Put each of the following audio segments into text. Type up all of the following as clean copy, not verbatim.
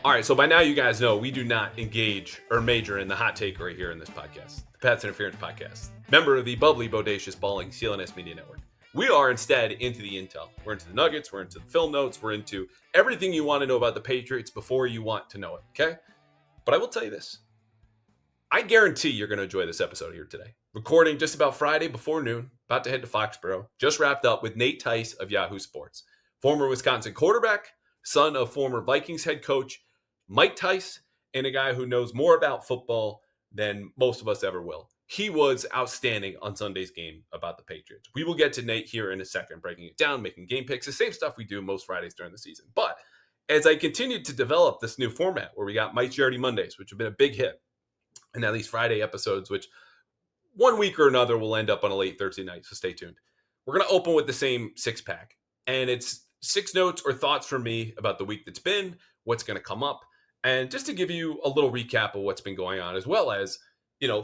All right, so by now you guys know we do not engage or major in the hot take right here in this podcast, the Pats Interference Podcast, member of the bubbly, bodacious, balling CLNS Media Network. We are instead into the intel. We're into the nuggets. We're into the film notes. We're into everything you want to know about the Patriots before you want to know it, okay? But I will tell you this. I guarantee you're going to enjoy this episode here today. Recording just about Friday before noon, about to head to Foxborough. Just wrapped up with Nate Tice of Yahoo Sports, former Wisconsin quarterback, son of former Vikings head coach Mike Tice, and a guy who knows more about football than most of us ever will. He was outstanding on Sunday's game about the Patriots. We will get to Nate here in a second, breaking it down, making game picks, the same stuff we do most Fridays during the season. But as I continued to develop this new format where we got Mike Giardi Mondays, which have been a big hit, and now these Friday episodes, which one week or another will end up on a late Thursday night, so stay tuned. We're going to open with the same six-pack, and it's 6 notes or thoughts from me about the week that's been, what's going to come up, and just to give you a little recap of what's been going on, as well as,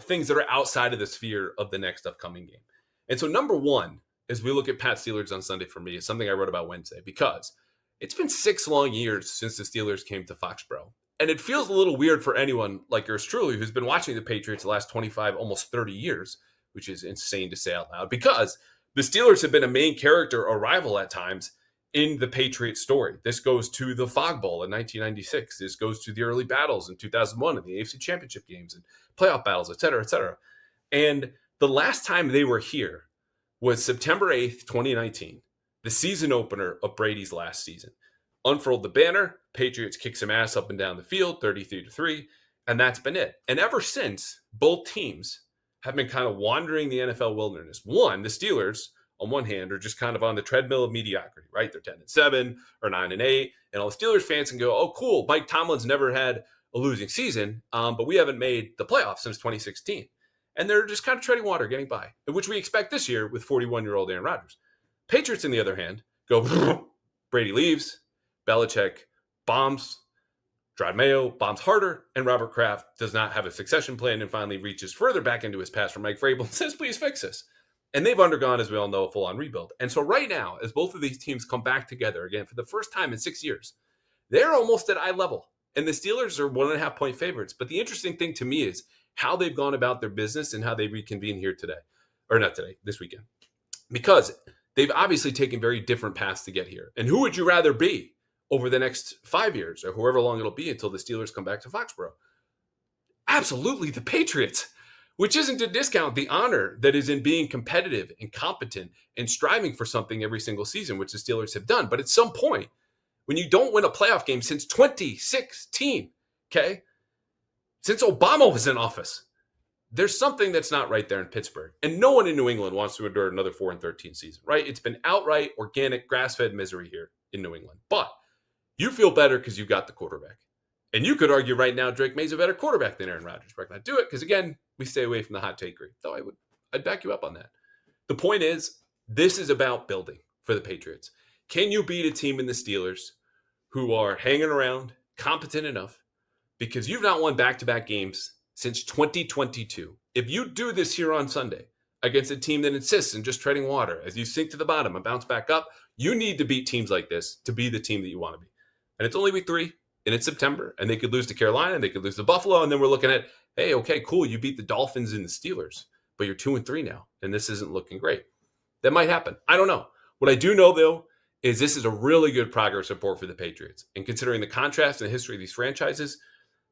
things that are outside of the sphere of the next upcoming game. And so number one, as we look at Pat Steelers on Sunday for me, is something I wrote about Wednesday, because it's been 6 long years since the Steelers came to Foxborough. And it feels a little weird for anyone like yours truly who's been watching the Patriots the last 25, almost 30 years, which is insane to say out loud, because the Steelers have been a main character or rival at times in the Patriots story. This goes to the Fog Bowl in 1996. This goes to the early battles in 2001 and the AFC Championship games and playoff battles, et cetera, et cetera. And the last time they were here was September 8th, 2019, the season opener of Brady's last season. Unfurled the banner, Patriots kick some ass up and down the field, 33-3, and that's been it. And ever since, both teams have been kind of wandering the NFL wilderness. One, the Steelers, on one hand, are just kind of on the treadmill of mediocrity, right? They're 10-7 or 9-8, and all the Steelers fans can go, "Oh, cool, Mike Tomlin's never had a losing season, but we haven't made the playoffs since 2016." And they're just kind of treading water, getting by, which we expect this year with 41-year-old Aaron Rodgers. Patriots, on the other hand, go, Brady leaves, Belichick bombs, Drake Maye bombs harder, and Robert Kraft does not have a succession plan and finally reaches further back into his past from Mike Vrabel and says, "Please fix this." And they've undergone, as we all know, a full-on rebuild. And so right now, as both of these teams come back together again for the first time in 6 years, they're almost at eye level. And the Steelers are 1.5-point favorites. But the interesting thing to me is how they've gone about their business and how they reconvene here today. Or not today, this weekend. Because they've obviously taken very different paths to get here. And who would you rather be over the next 5 years or however long it'll be until the Steelers come back to Foxborough? Absolutely the Patriots. Which isn't to discount the honor that is in being competitive and competent and striving for something every single season, which the Steelers have done. But at some point, when you don't win a playoff game since 2016, okay, since Obama was in office, there's something that's not right there in Pittsburgh. And no one in New England wants to endure another 4-13 season, right? It's been outright organic, grass-fed misery here in New England. But you feel better because you got the quarterback. And you could argue right now Drake Maye's a better quarterback than Aaron Rodgers. But I cannot do it because, again, we stay away from the hot takery. Though I'd back you up on that. The point is, this is about building for the Patriots. Can you beat a team in the Steelers who are hanging around, competent enough? Because you've not won back-to-back games since 2022. If you do this here on Sunday against a team that insists in just treading water as you sink to the bottom and bounce back up, you need to beat teams like this to be the team that you want to be. And it's only week 3. And it's September, and they could lose to Carolina, and they could lose to Buffalo, and then we're looking at, hey, okay, cool, you beat the Dolphins and the Steelers, but you're 2-3 now, and this isn't looking great. That might happen. I don't know. What I do know, though, is this is a really good progress report for the Patriots. And considering the contrast and the history of these franchises,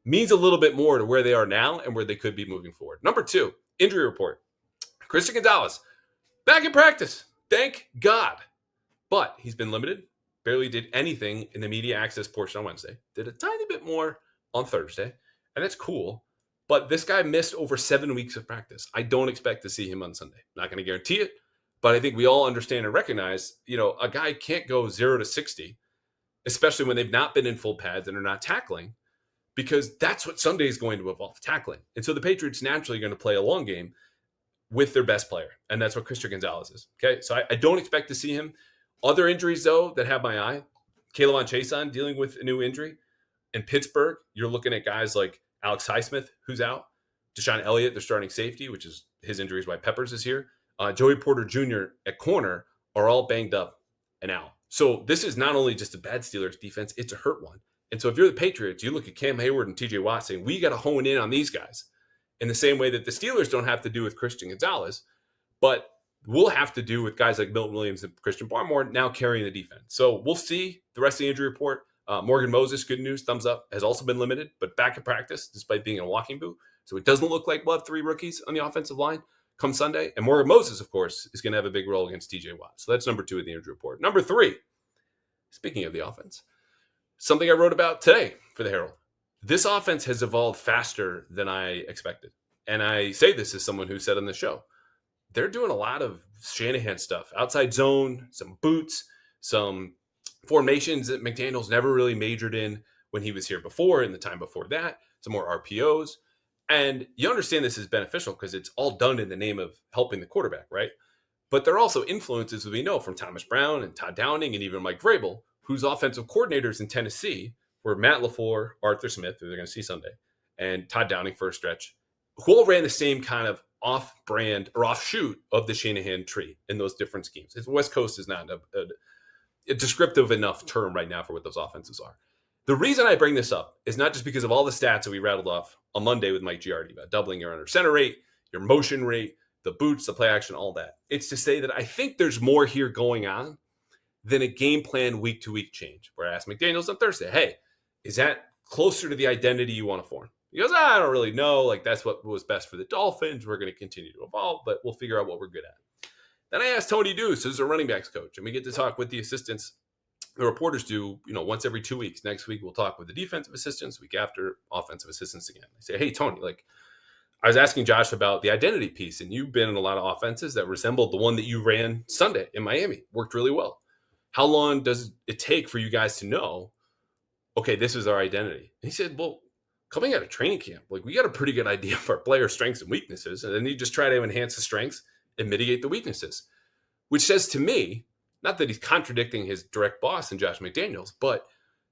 means a little bit more to where they are now and where they could be moving forward. Number 2, injury report. Christian Gonzalez, back in practice. Thank God. But he's been limited. Barely did anything in the media access portion on Wednesday. Did a tiny bit more on Thursday, and that's cool. But this guy missed over 7 weeks of practice. I don't expect to see him on Sunday. Not going to guarantee it, but I think we all understand and recognize, a guy can't go 0-60, especially when they've not been in full pads and are not tackling, because that's what Sunday is going to involve, tackling. And so the Patriots naturally are going to play a long game with their best player, and that's what Christian Gonzalez is. Okay, so I don't expect to see him. Other injuries, though, that have my eye, K'Lavon Chaisson dealing with a new injury. In Pittsburgh, you're looking at guys like Alex Highsmith, who's out. Deshaun Elliott, their starting safety, which is his injury is why Peppers is here. Joey Porter Jr. at corner are all banged up and out. So this is not only just a bad Steelers defense, it's a hurt one. And so if you're the Patriots, you look at Cam Hayward and TJ Watt saying, we got to hone in on these guys in the same way that the Steelers don't have to do with Christian Gonzalez, but we'll have to do with guys like Milton Williams and Christian Barmore now carrying the defense. So we'll see the rest of the injury report. Morgan Moses, good news, thumbs up, has also been limited, but back in practice despite being in a walking boot. So it doesn't look like we'll have 3 rookies on the offensive line come Sunday. And Morgan Moses, of course, is going to have a big role against TJ Watt. So that's number 2 in the injury report. Number 3, speaking of the offense, something I wrote about today for the Herald. This offense has evolved faster than I expected. And I say this as someone who said on the show, they're doing a lot of Shanahan stuff, outside zone, some boots, some formations that McDaniels never really majored in when he was here before, in the time before that, some more RPOs. And you understand this is beneficial because it's all done in the name of helping the quarterback, right? But there are also influences that we know from Thomas Brown and Todd Downing and even Mike Vrabel, whose offensive coordinators in Tennessee were Matt LaFleur, Arthur Smith, who they're going to see Sunday, and Todd Downing for a stretch, who all ran the same kind of off-brand or offshoot of the Shanahan tree in those different schemes. The West Coast is not a descriptive enough term right now for what those offenses are. The reason I bring this up is not just because of all the stats that we rattled off on Monday with Mike Giardi about doubling your under center rate, your motion rate, the boots, the play action, all that. It's to say that I think there's more here going on than a game plan week-to-week change. Where I asked McDaniels on Thursday, hey, is that closer to the identity you want to form? He goes, I don't really know. Like, that's what was best for the Dolphins. We're going to continue to evolve, but we'll figure out what we're good at. Then I asked Tony Deuce, who's a running backs coach, and we get to talk with the assistants. The reporters do, once every 2 weeks. Next week, we'll talk with the defensive assistants. Week after, offensive assistants again. I say, hey, Tony, I was asking Josh about the identity piece, and you've been in a lot of offenses that resembled the one that you ran Sunday in Miami. Worked really well. How long does it take for you guys to know, okay, this is our identity? And he said, well, coming out of training camp, we got a pretty good idea of our player strengths and weaknesses, and then you just try to enhance the strengths and mitigate the weaknesses, which says to me, not that he's contradicting his direct boss and Josh McDaniels, but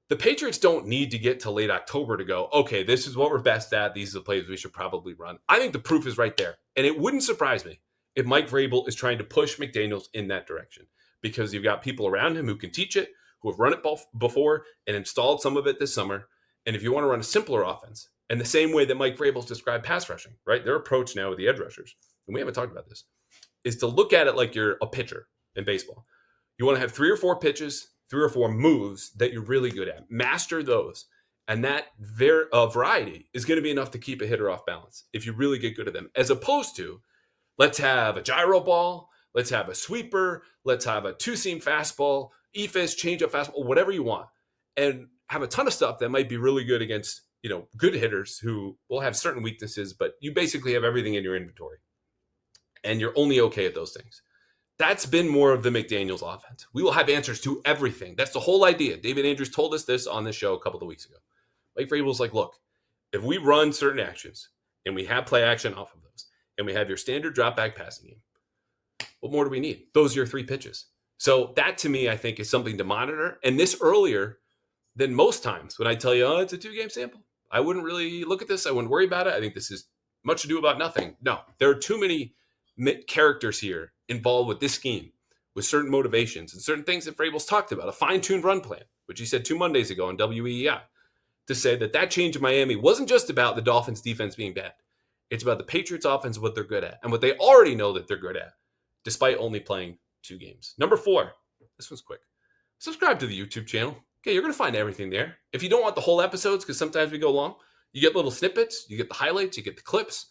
the Patriots don't need to get to late October to go, okay, this is what we're best at. These are the plays we should probably run. I think the proof is right there. And it wouldn't surprise me if Mike Vrabel is trying to push McDaniels in that direction, because you've got people around him who can teach it, who have run it before and installed some of it this summer. And if you want to run a simpler offense, and the same way that Mike Vrabel's described pass rushing, right? Their approach now with the edge rushers, and we haven't talked about this, is to look at it like you're a pitcher in baseball. You want to have 3 or 4 pitches, 3 or 4 moves that you're really good at. Master those. And that variety is going to be enough to keep a hitter off balance if you really get good at them, as opposed to, let's have a gyro ball, let's have a sweeper, let's have a 2-seam fastball, EFIS, change-up fastball, whatever you want, and have a ton of stuff that might be really good against, good hitters who will have certain weaknesses, but you basically have everything in your inventory, and you're only okay at those things. That's been more of the McDaniels offense. We will have answers to everything. That's the whole idea. David Andrews told us this on this show a couple of weeks ago. Mike Vrabel's like, look, if we run certain actions and we have play action off of those and we have your standard drop back passing game, what more do we need? Those are your 3 pitches. So that to me, I think, is something to monitor. And this earlier than most times when I tell you, it's a 2-game sample. I wouldn't really look at this. I wouldn't worry about it. I think this is much ado about nothing. No, there are too many characters here involved with this scheme, with certain motivations and certain things that Vrabel's talked about, a fine-tuned run plan, which he said 2 Mondays ago on WEEI, to say that change in Miami wasn't just about the Dolphins' defense being bad. It's about the Patriots' offense, what they're good at, and what they already know that they're good at, despite only playing 2 games. Number 4, this one's quick. Subscribe to the YouTube channel. Okay, you're going to find everything there. If you don't want the whole episodes, because sometimes we go long, you get little snippets, you get the highlights, you get the clips,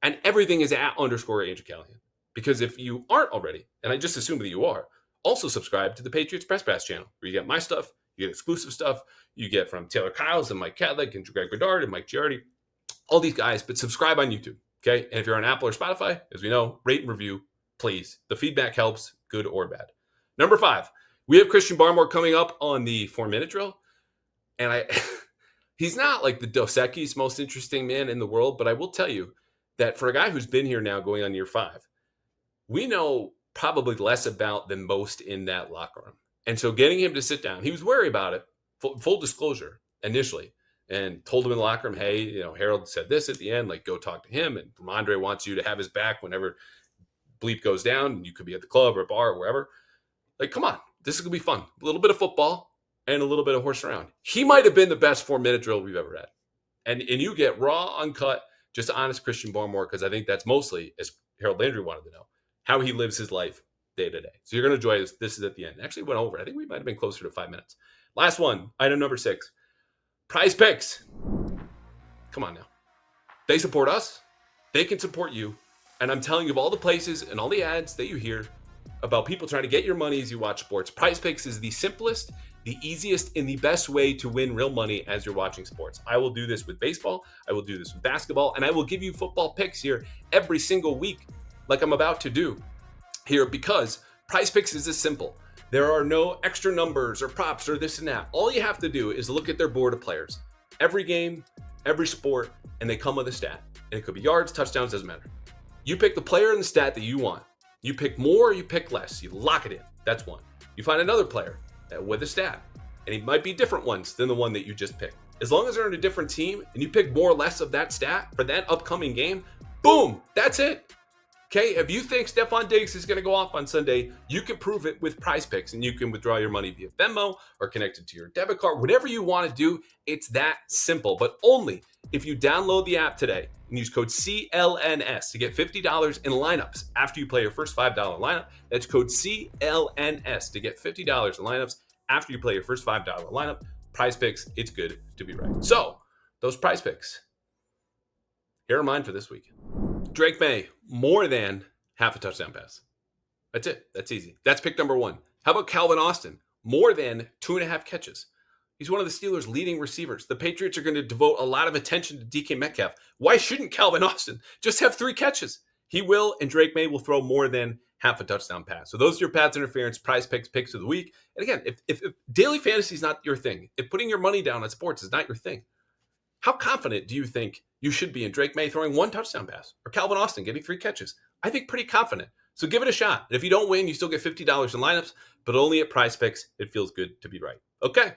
and everything is at _Andrew Callahan. Because if you aren't already, and I just assume that you are, also subscribe to the Patriots Press Pass channel, where you get my stuff, you get exclusive stuff, you get from Taylor Kyles and Mike Cadlick and Greg Bedard and Mike Giardi, all these guys, but subscribe on YouTube, okay? And if you're on Apple or Spotify, as we know, rate and review, please. The feedback helps, good or bad. Number 5, we have Christian Barmore coming up on the 4-minute drill, and he's not like the Dos Equis most interesting man in the world, but I will tell you that for a guy who's been here now going on year 5, we know probably less about than most in that locker room. And so getting him to sit down, he was wary about it, full disclosure, initially, and told him in the locker room, hey, Harold said this at the end, go talk to him. And Ramondre wants you to have his back whenever bleep goes down, and you could be at the club or bar or wherever. Come on, this is going to be fun. A little bit of football and a little bit of horse around. He might have been the best 4-minute drill we've ever had. And you get raw, uncut, just honest Christian Barmore, because I think that's mostly, as Harold Landry wanted to know, how he lives his life day to day. So you're going to enjoy this. This is at the end. Actually went over. I think we might have been closer to 5 minutes. Last one, item number 6. PrizePicks. Come on now. They support us. They can support you. And I'm telling you, of all the places and all the ads that you hear about people trying to get your money as you watch sports, PrizePicks is the simplest, the easiest, and the best way to win real money as you're watching sports. I will do this with baseball. I will do this with basketball. And I will give you football picks here every single week, like I'm about to do here, because PrizePicks is this simple. There are no extra numbers or props or this and that. All you have to do is look at their board of players. Every game, every sport, and they come with a stat. And it could be yards, touchdowns, doesn't matter. You pick the player and the stat that you want. You pick more or you pick less. You lock it in. That's one. You find another player with a stat, and it might be different ones than the one that you just picked. As long as they're in a different team and you pick more or less of that stat for that upcoming game, boom, that's it. Okay, if you think Stephon Diggs is going to go off on Sunday, you can prove it with PrizePicks, and you can withdraw your money via Venmo or connect it to your debit card. Whatever you want to do, it's that simple. But only if you download the app today and use code CLNS to get $50 in lineups after you play your first $5 lineup. That's code CLNS to get $50 in lineups after you play your first $5 lineup. PrizePicks, it's good to be right. So, those PrizePicks, here are mine for this week. Drake Maye, more than half a touchdown pass. That's it. That's easy. That's pick number 1. How about Calvin Austin? More than 2.5 catches. He's one of the Steelers' leading receivers. The Patriots are going to devote a lot of attention to DK Metcalf. Why shouldn't Calvin Austin just have 3 catches? He will, and Drake Maye will throw more than half a touchdown pass. So those are your pass interference, PrizePicks picks of the week. And again, if daily fantasy is not your thing, if putting your money down on sports is not your thing, how confident do you think you should be in Drake Maye throwing 1 touchdown pass or Calvin Austin getting 3 catches? I think pretty confident. So give it a shot. And if you don't win, you still get $50 in lineups, but only at PrizePicks. It feels good to be right. Okay.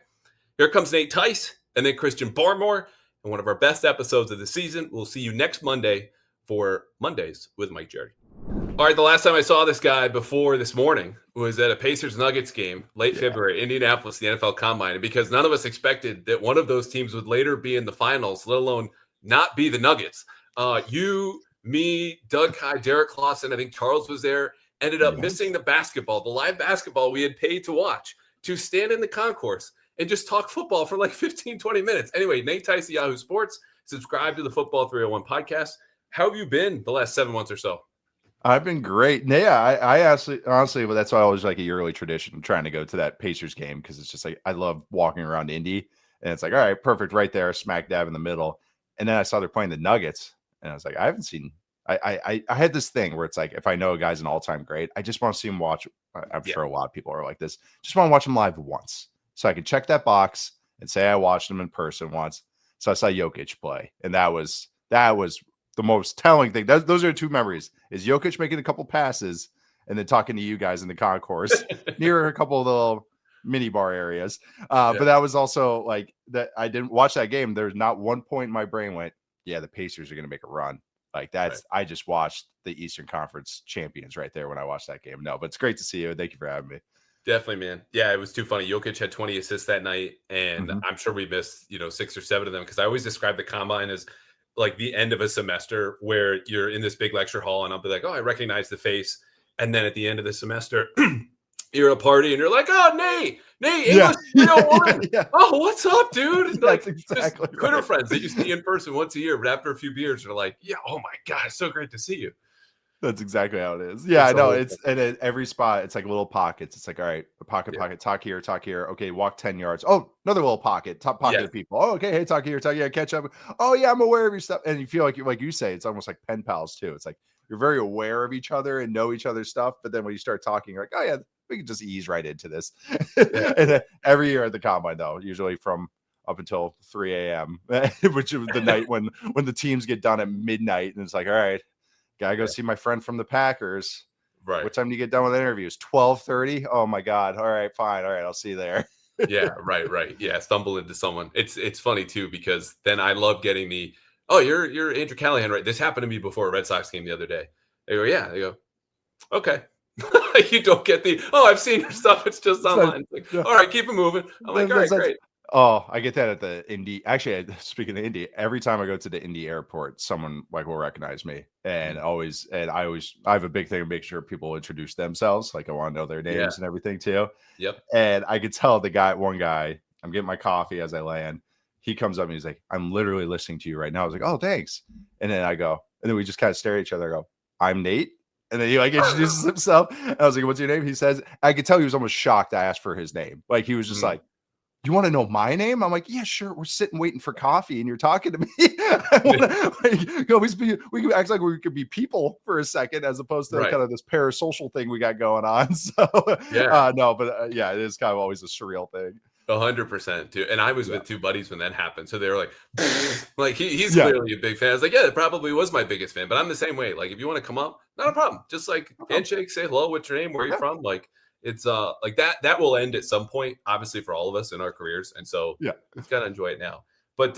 Here comes Nate Tice and then Christian Barmore in one of our best episodes of the season. We'll see you next Monday for Mondays with Mike Jerry. All right, the last time I saw this guy before this morning was at a Pacers-Nuggets game, late February, Indianapolis, the NFL Combine. And because none of us expected that one of those teams would later be in the finals, let alone not be the Nuggets. You, me, Doug Kai, Derek Clausen, I think Charles was there, ended up missing the basketball, the live basketball we had paid to watch, to stand in the concourse and just talk football for like 15, 20 minutes. Anyway, Nate Tice, Yahoo Sports, subscribe to the Football 301 podcast. How have you been the last 7 months or so? I've been great. Yeah, I honestly, but that's why I always like a yearly tradition, trying to go to that Pacers game, because it's just like I love walking around Indy, and it's like, all right, perfect, right there, smack dab in the middle. And then I saw they're playing the Nuggets, and I was like, I haven't seen. I had this thing where it's like, if I know a guy's an all-time great, I just want to see him watch. I'm sure a lot of people are like this. Just want to watch him live once, so I can check that box and say I watched him in person once. So I saw Jokic play, and that was the most telling thing. Those are 2 memories: is Jokic making a couple passes and then talking to you guys in the concourse near a couple of the little mini bar areas. But that was also like that. I didn't watch that game. There's not one point in my brain went, yeah, the Pacers are going to make a run. Like that's, right. I just watched the Eastern Conference champions right there when I watched that game. No, but it's great to see you. Thank you for having me. Definitely, man. Yeah, it was too funny. Jokic had 20 assists that night, and I'm sure we missed, 6 or 7 of them, because I always describe the combine as like the end of a semester where you're in this big lecture hall and I'll be like, oh, I recognize the face. And then at the end of the semester, you're at a party and you're like, oh, Nate, English 301. Yeah. Oh, what's up, dude? And that's exactly right. Twitter friends that you see in person once a year, but after a few beers, they're like, yeah, oh my God, it's so great to see you. That's exactly how it is. Yeah, I know. It's and at every spot, it's like little pockets. It's like, all right, pocket, talk here. Okay, walk 10 yards. Oh, another little pocket, top pocket of people. Oh, okay, hey, talk here, catch up. Oh, yeah, I'm aware of your stuff. And you feel like you say, it's almost like pen pals too. It's like you're very aware of each other and know each other's stuff. But then when you start talking, you're like, oh yeah, we can just ease right into this. And then every year at the combine, though, usually from up until 3 a.m., which is the night when the teams get done at midnight, and it's like, all right. Gotta go see my friend from the Packers. Right. What time do you get done with interviews? 12:30. Oh my God. All right, fine. All right, I'll see you there. Yeah, right. Yeah, stumble into someone. It's funny too, because then I love getting the, oh, you're Andrew Callahan, right? This happened to me before a Red Sox game the other day. They go, yeah. They go, okay. You don't get I've seen your stuff. It's just online. It's like, all right, keep it moving. I'm like, all right, great. Oh, I get that at the Indy. Actually, speaking of Indy, every time I go to the Indy airport, someone like will recognize me, and I have a big thing to make sure people introduce themselves. Like I want to know their names and everything too. Yep. And I could tell one guy, I'm getting my coffee as I land. He comes up and he's like, "I'm literally listening to you right now." I was like, "Oh, thanks." And then we just kind of stare at each other. I go, "I'm Nate." And then he like introduces himself. And I was like, "What's your name?" He says, I could tell he was almost shocked I asked for his name. Like he was just like, "You want to know my name?" I'm like, "Yeah, sure. We're sitting waiting for coffee and you're talking to me." We can act like we could be people for a second as opposed to kind of this parasocial thing we got going on. So it is kind of always a surreal thing. 100% too. And I was with two buddies when that happened. So they were like, he's clearly a big fan. I was like, yeah, it probably was my biggest fan, but I'm the same way. Like, if you want to come up, not a problem. Just like handshake, say hello, what's your name, where you're from. Like, it's like that will end at some point, obviously for all of us in our careers. And so we've got to enjoy it now. But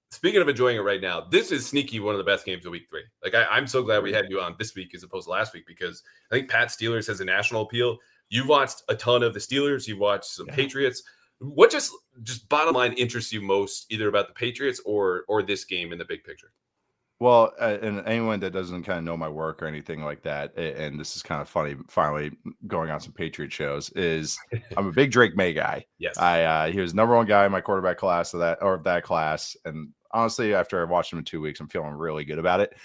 speaking of enjoying it right now, this is sneaky one of the best games of week 3. Like I'm so glad we had you on this week as opposed to last week, because I think Pat Steelers has a national appeal. You've watched a ton of the Steelers. You've watched some Patriots. What just bottom line interests you most, either about the Patriots or this game in the big picture? Well, and anyone that doesn't kind of know my work or anything like that, and this is kind of funny, finally going on some Patriot shows, is I'm a big Drake Maye guy. Yes, he was #1 guy in my quarterback class of that class, and honestly, after I watched him in 2 weeks, I'm feeling really good about it.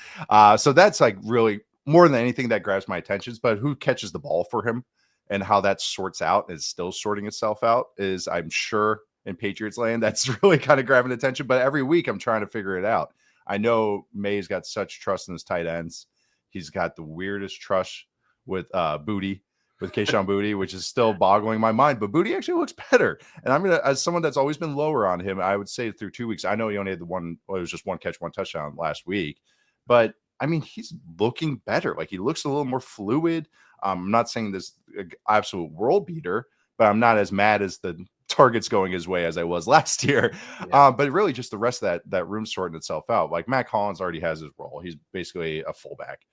So that's like really more than anything that grabs my attention. But who catches the ball for him and how that sorts out is still sorting itself out. Is I'm sure in Patriots land that's really kind of grabbing attention. But every week I'm trying to figure it out. I know May's got such trust in his tight ends. He's got the weirdest trust with Booty, with Kayshon Booty, which is still boggling my mind. But Booty actually looks better. And I'm going to, as someone that's always been lower on him, I would say through 2 weeks, I know he only had it was just one catch, one touchdown last week. But I mean, he's looking better. Like he looks a little more fluid. I'm not saying this absolute world beater, but I'm not as mad as the targets going his way as I was last year. But really just the rest of that room sorting itself out. Like Mac Hollins already has his role. He's basically a fullback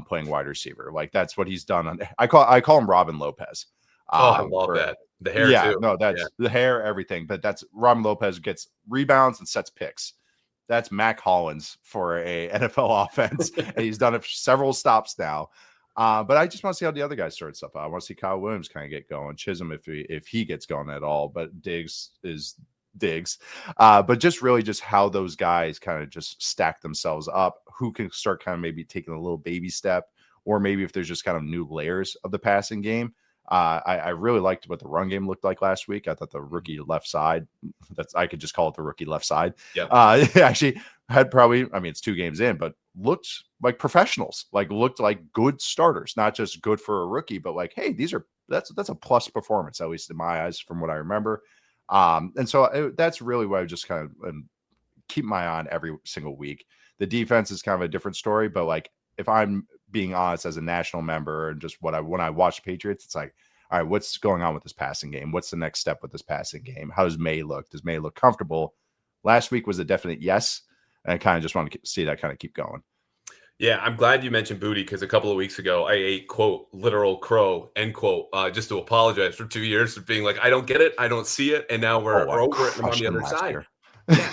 playing wide receiver. Like that's what he's done. I call him Robin Lopez. I love that. The hair too. No, that's the hair, everything. But that's Robin Lopez gets rebounds and sets picks. That's Mac Hollins for a NFL offense. And he's done it for several stops now. But I just want to see how the other guys sort stuff out. I want to see Kyle Williams kind of get going. Chisholm, if he gets going at all, but Diggs is Diggs. But just really just how those guys kind of just stack themselves up, who can start kind of maybe taking a little baby step, or maybe if there's just kind of new layers of the passing game. I really liked what the run game looked like last week. I thought the rookie left side, I could just call it the rookie left side. Actually had probably, I mean, it's 2 games in, but looked like professionals, like looked like good starters, not just good for a rookie, but like, hey, that's a plus performance, at least in my eyes, from what I remember. And so that's really what I just kind of keep my eye on every single week. The defense is kind of a different story, but like if I'm being honest as a national member and just when I watch Patriots, it's like, all right, what's going on with this passing game? What's the next step with this passing game? How does Maye look? Does Maye look comfortable? Last week was a definite yes. And I kind of just want to see that kind of keep going. Yeah, I'm glad you mentioned Booty, because a couple of weeks ago I ate, quote, literal crow, end quote, just to apologize for 2 years for being like, I don't get it, I don't see it, and now we're over it and I'm on the other side. Yeah,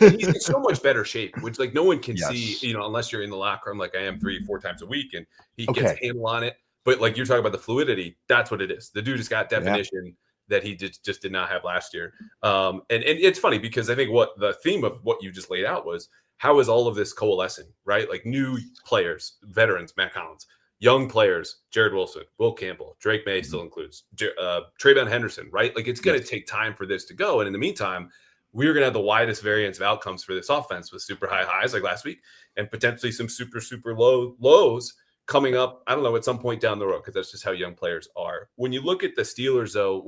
and he's in so much better shape, which like no one can see, unless you're in the locker room like I am 3-4 times a week, and he gets a handle on it. But like you're talking about the fluidity, that's what it is. The dude has got definition that he just did not have last year. And it's funny because I think what the theme of what you just laid out was, how is all of this coalescing, right? Like new players, veterans, Mac Hollins, young players, Jared Wilson, Will Campbell, Drake Maye still includes, Trayvon Henderson, right? Like it's going to take time for this to go. And in the meantime, we're going to have the widest variance of outcomes for this offense with super high highs like last week and potentially some super, super low lows coming up, I don't know, at some point down the road, because that's just how young players are. When you look at the Steelers, though,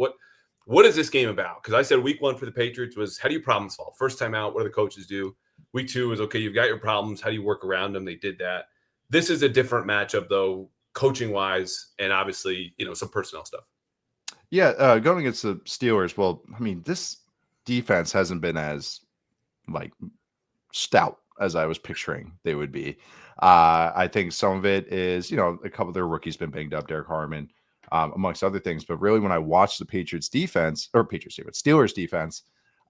what is this game about? Because I said week 1 for the Patriots was, how do you problem solve? First time out, what do the coaches do? Week 2 is, okay, you've got your problems. How do you work around them? They did that. This is a different matchup, though, coaching-wise, and obviously, some personnel stuff. Yeah, going against the Steelers, well, I mean, this defense hasn't been as, like, stout as I was picturing they would be. I think some of it is, a couple of their rookies been banged up, Derek Harmon, amongst other things. But really, when I watch the Steelers defense,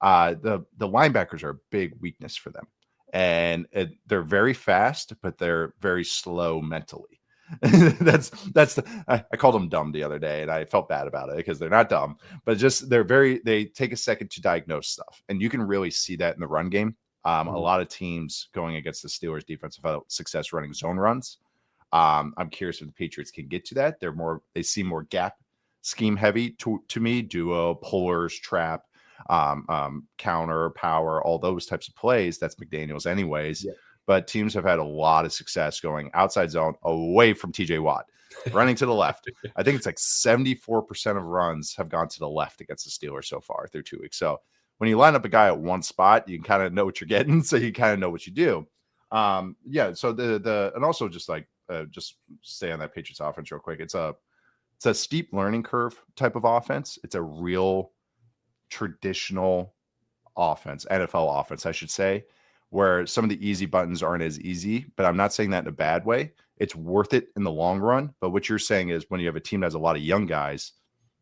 the linebackers are a big weakness for them. And they're very fast, but they're very slow mentally. I called them dumb the other day, and I felt bad about it because they're not dumb, but just they take a second to diagnose stuff, and you can really see that in the run game. A lot of teams going against the Steelers defense have had success running zone runs. I'm curious if the Patriots can get to that. They seem more gap scheme heavy to me, duo, pullers, trap, counter, power, all those types of plays. That's McDaniels anyways. Yeah. But teams have had a lot of success going outside zone away from TJ Watt, running to the left. I think it's like 74% of runs have gone to the left against the Steelers so far through 2 weeks. So when you line up a guy at one spot, you can kind of know what you're getting. So you kind of know what you do. So and also just stay on that Patriots offense real quick. It's a steep learning curve type of offense. It's a real traditional offense, NFL offense, I should say, where some of the easy buttons aren't as easy, but I'm not saying that in a bad way. It's worth it in the long run. But what you're saying is when you have a team that has a lot of young guys,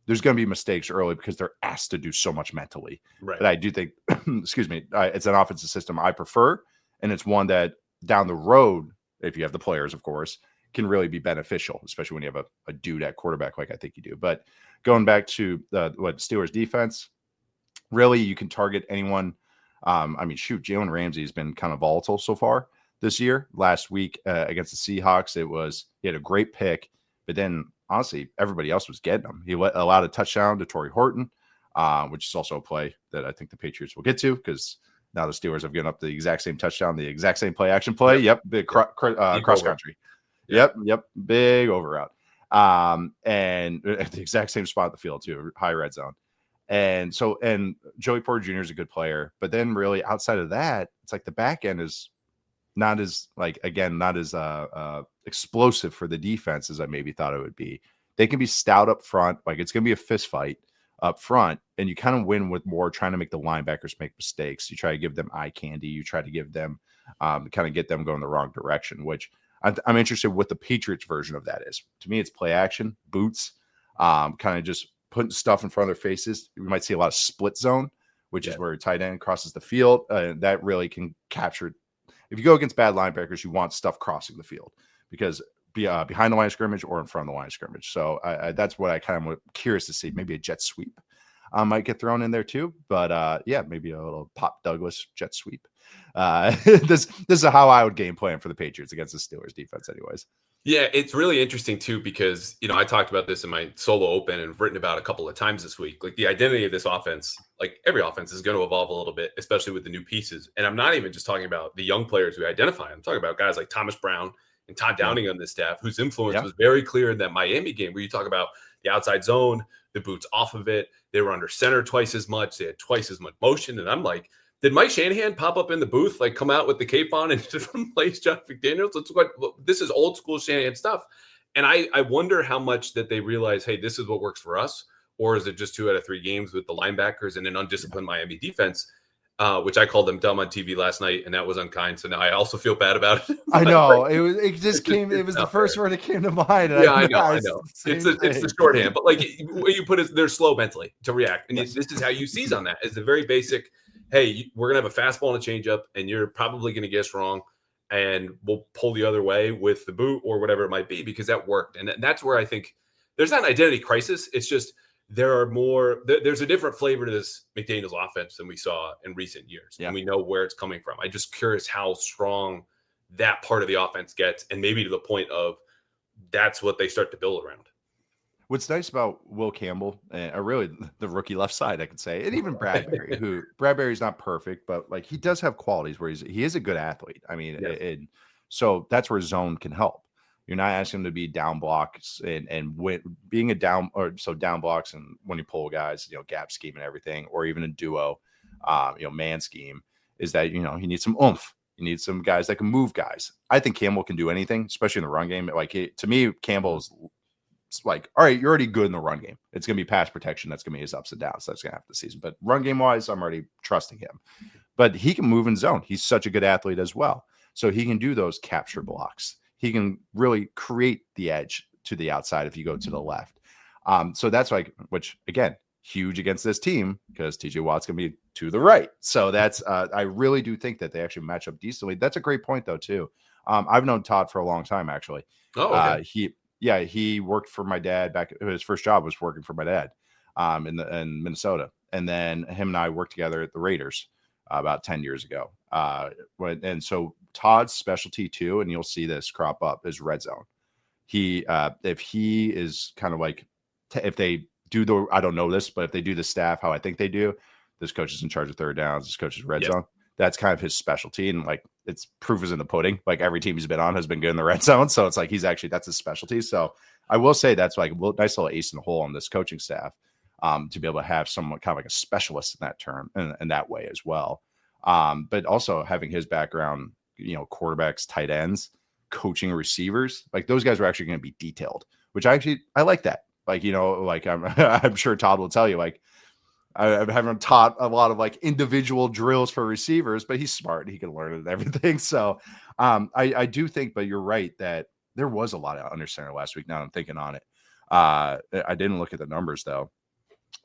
there's going to be mistakes early because they're asked to do so much mentally. Right. But I do think, it's an offensive system I prefer. And it's one that down the road, if you have the players, of course, can really be beneficial, especially when you have a dude at quarterback like I think you do. But going back to Steelers defense, really you can target anyone. Jalen Ramsey has been kind of volatile so far this year. Last week against the Seahawks, he had a great pick, but then honestly, everybody else was getting him. He allowed a touchdown to Torrey Horton, which is also a play that I think the Patriots will get to because now the Steelers have given up the exact same touchdown, the exact same action play. Yep, big cross country. Yep, big over route. And at the exact same spot in the field too, high red zone. And Joey Porter Jr. is a good player, but then really outside of that, it's like the back end is not as explosive for the defense as I maybe thought it would be. They can be stout up front, like it's going to be a fist fight up front, and you kind of win with more trying to make the linebackers make mistakes. You try to give them eye candy. You try to give them kind of get them going the wrong direction, which I'm interested what the Patriots version of that is. To me, it's play action, boots, kind of just putting stuff in front of their faces. We might see a lot of split zone, which is where a tight end crosses the field. That really can capture. If you go against bad linebackers, you want stuff crossing the field because behind the line of scrimmage or in front of the line of scrimmage. So that's what I kind of curious to see. Maybe a jet sweep might get thrown in there too. But maybe a little Pop Douglas jet sweep. This is how I would game plan for the Patriots against the Steelers defense anyways. Yeah, it's really interesting too because, I talked about this in my solo open and written about a couple of times this week. Like the identity of this offense, like every offense is going to evolve a little bit, especially with the new pieces. And I'm not even just talking about the young players we identify. I'm talking about guys like Thomas Brown and Todd Downing on this staff, whose influence was very clear in that Miami game where you talk about the outside zone, the boots off of it. They were under center twice as much. They had twice as much motion. And I'm like, did Mike Shanahan pop up in the booth, like come out with the cape on and just replace John McDaniels? This is old school Shanahan stuff. And I wonder how much that they realize, hey, this is what works for us. Or is it just 2 out of 3 games with the linebackers and an undisciplined Miami defense, which I called them dumb on TV last night. And that was unkind. So now I also feel bad about it. I know. It was the first word that came to mind. I know. It's the shorthand. But like what you put is they're slow mentally to react. And this is how you seize on that. It's the very basic. Hey, we're going to have a fastball and a changeup, and you're probably going to get us wrong, and we'll pull the other way with the boot or whatever it might be because that worked. And that's where I think there's not an identity crisis. It's just there's a different flavor to this McDaniels offense than we saw in recent years, and we know where it's coming from. I'm just curious how strong that part of the offense gets, and maybe to the point of that's what they start to build around. What's nice about Will Campbell, or really the rookie left side, I could say, and even Bradbury, who Bradbury's not perfect, but like he does have qualities where he is a good athlete. I mean, so that's where zone can help. You're not asking him to be down blocks and being a down blocks and when you pull guys, gap scheme and everything, or even a duo, man scheme is that he needs some oomph. You need some guys that can move guys. I think Campbell can do anything, especially in the run game. Like to me, Campbell's. It's like, all right, you're already good in the run game. It's going to be pass protection. That's going to be his ups and downs. That's going to have the season. But run game wise, I'm already trusting him. But he can move in zone. He's such a good athlete as well. So he can do those capture blocks. He can really create the edge to the outside if you go to the left. So that's like, which again, huge against this team because TJ Watt's going to be to the right. So that's, I really do think that they actually match up decently. That's a great point though, too. I've known Todd for a long time, actually. Oh, okay. He worked for my dad back. His first job was working for my dad in Minnesota. And then him and I worked together at the Raiders about 10 years ago. And so Todd's specialty too, and you'll see this crop up, is red zone. If he is kind of like, if they do the, I don't know this, but if they do the staff how I think they do, this coach is in charge of third downs, this coach is red zone. That's kind of his specialty. And like, it's proof is in the pudding. Like every team he's been on has been good in the red zone. So it's like, that's his specialty. So I will say that's like a nice little ace in the hole on this coaching staff to be able to have someone kind of like a specialist in that term and that way as well. But also having his background, quarterbacks, tight ends, coaching receivers, like those guys are actually going to be detailed, which I like that. Like, like I'm sure Todd will tell you, like, I haven't taught a lot of like individual drills for receivers, but he's smart. He can learn it and everything. So I do think, but you're right that there was a lot of undercenter last week. Now I'm thinking on it. I didn't look at the numbers though.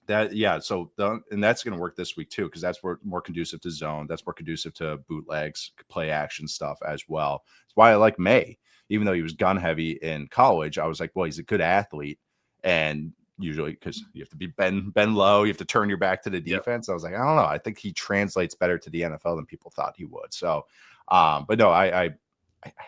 And that's going to work this week too, because that's more conducive to zone. That's more conducive to bootlegs, play action stuff as well. That's why I like Maye, even though he was gun heavy in college. I was like, well, he's a good athlete, and usually because you have to be bend low, you have to turn your back to the defense. Yep. I was like, I don't know. I think he translates better to the NFL than people thought he would. So, but no, I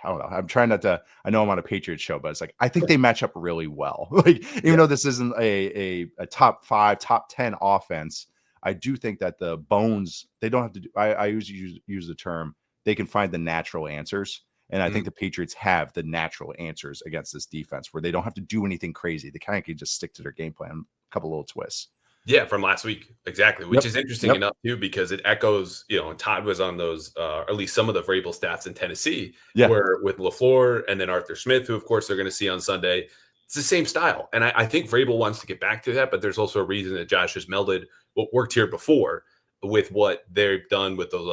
don't know. I'm trying not to. I know I'm on a Patriots show, but it's like I think they match up really well. Like even though this isn't a top 5, top 10 offense, I do think that the bones they don't have to do. I usually use the term they can find the natural answers, and I think the Patriots have the natural answers against this defense where they don't have to do anything crazy. They kind of can just stick to their game plan, a couple little twists. Yeah, from last week. Exactly. Which is interesting enough, too, because it echoes, and Todd was on those, or at least some of the Vrabel stats in Tennessee, where with LaFleur and then Arthur Smith, who, of course, they're going to see on Sunday. It's the same style. And I think Vrabel wants to get back to that, but there's also a reason that Josh has melded what worked here before with what they've done with those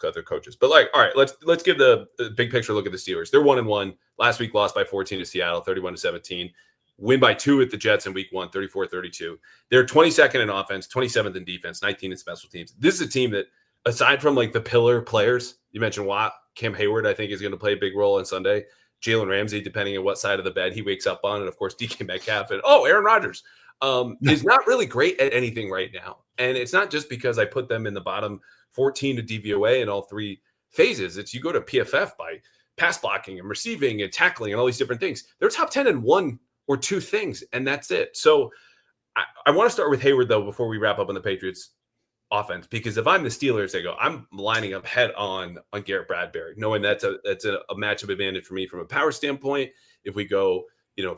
other coaches. But like, all right, let's give the big picture look at the Steelers. They're 1-1. Last week, lost by 14 to Seattle, 31-17. Win by 2 at the Jets in week 1, 34-32. They're 22nd in offense, 27th in defense, 19 in special teams. This is a team that, aside from like the pillar players, you mentioned Watt, Cam Hayward, I think is going to play a big role on Sunday. Jalen Ramsey, depending on what side of the bed he wakes up on. And of course, DK Metcalf and Aaron Rodgers is not really great at anything right now. And it's not just because I put them in the bottom 14 to DVOA in all 3 phases. It's you go to PFF by pass blocking and receiving and tackling and all these different things. They're top 10 in 1 or 2 things, and that's it. So I want to start with Hayward, though, before we wrap up on the Patriots offense, because if I'm the Steelers, I'm lining up head on Garrett Bradbury, knowing that's a matchup advantage for me from a power standpoint. If we go,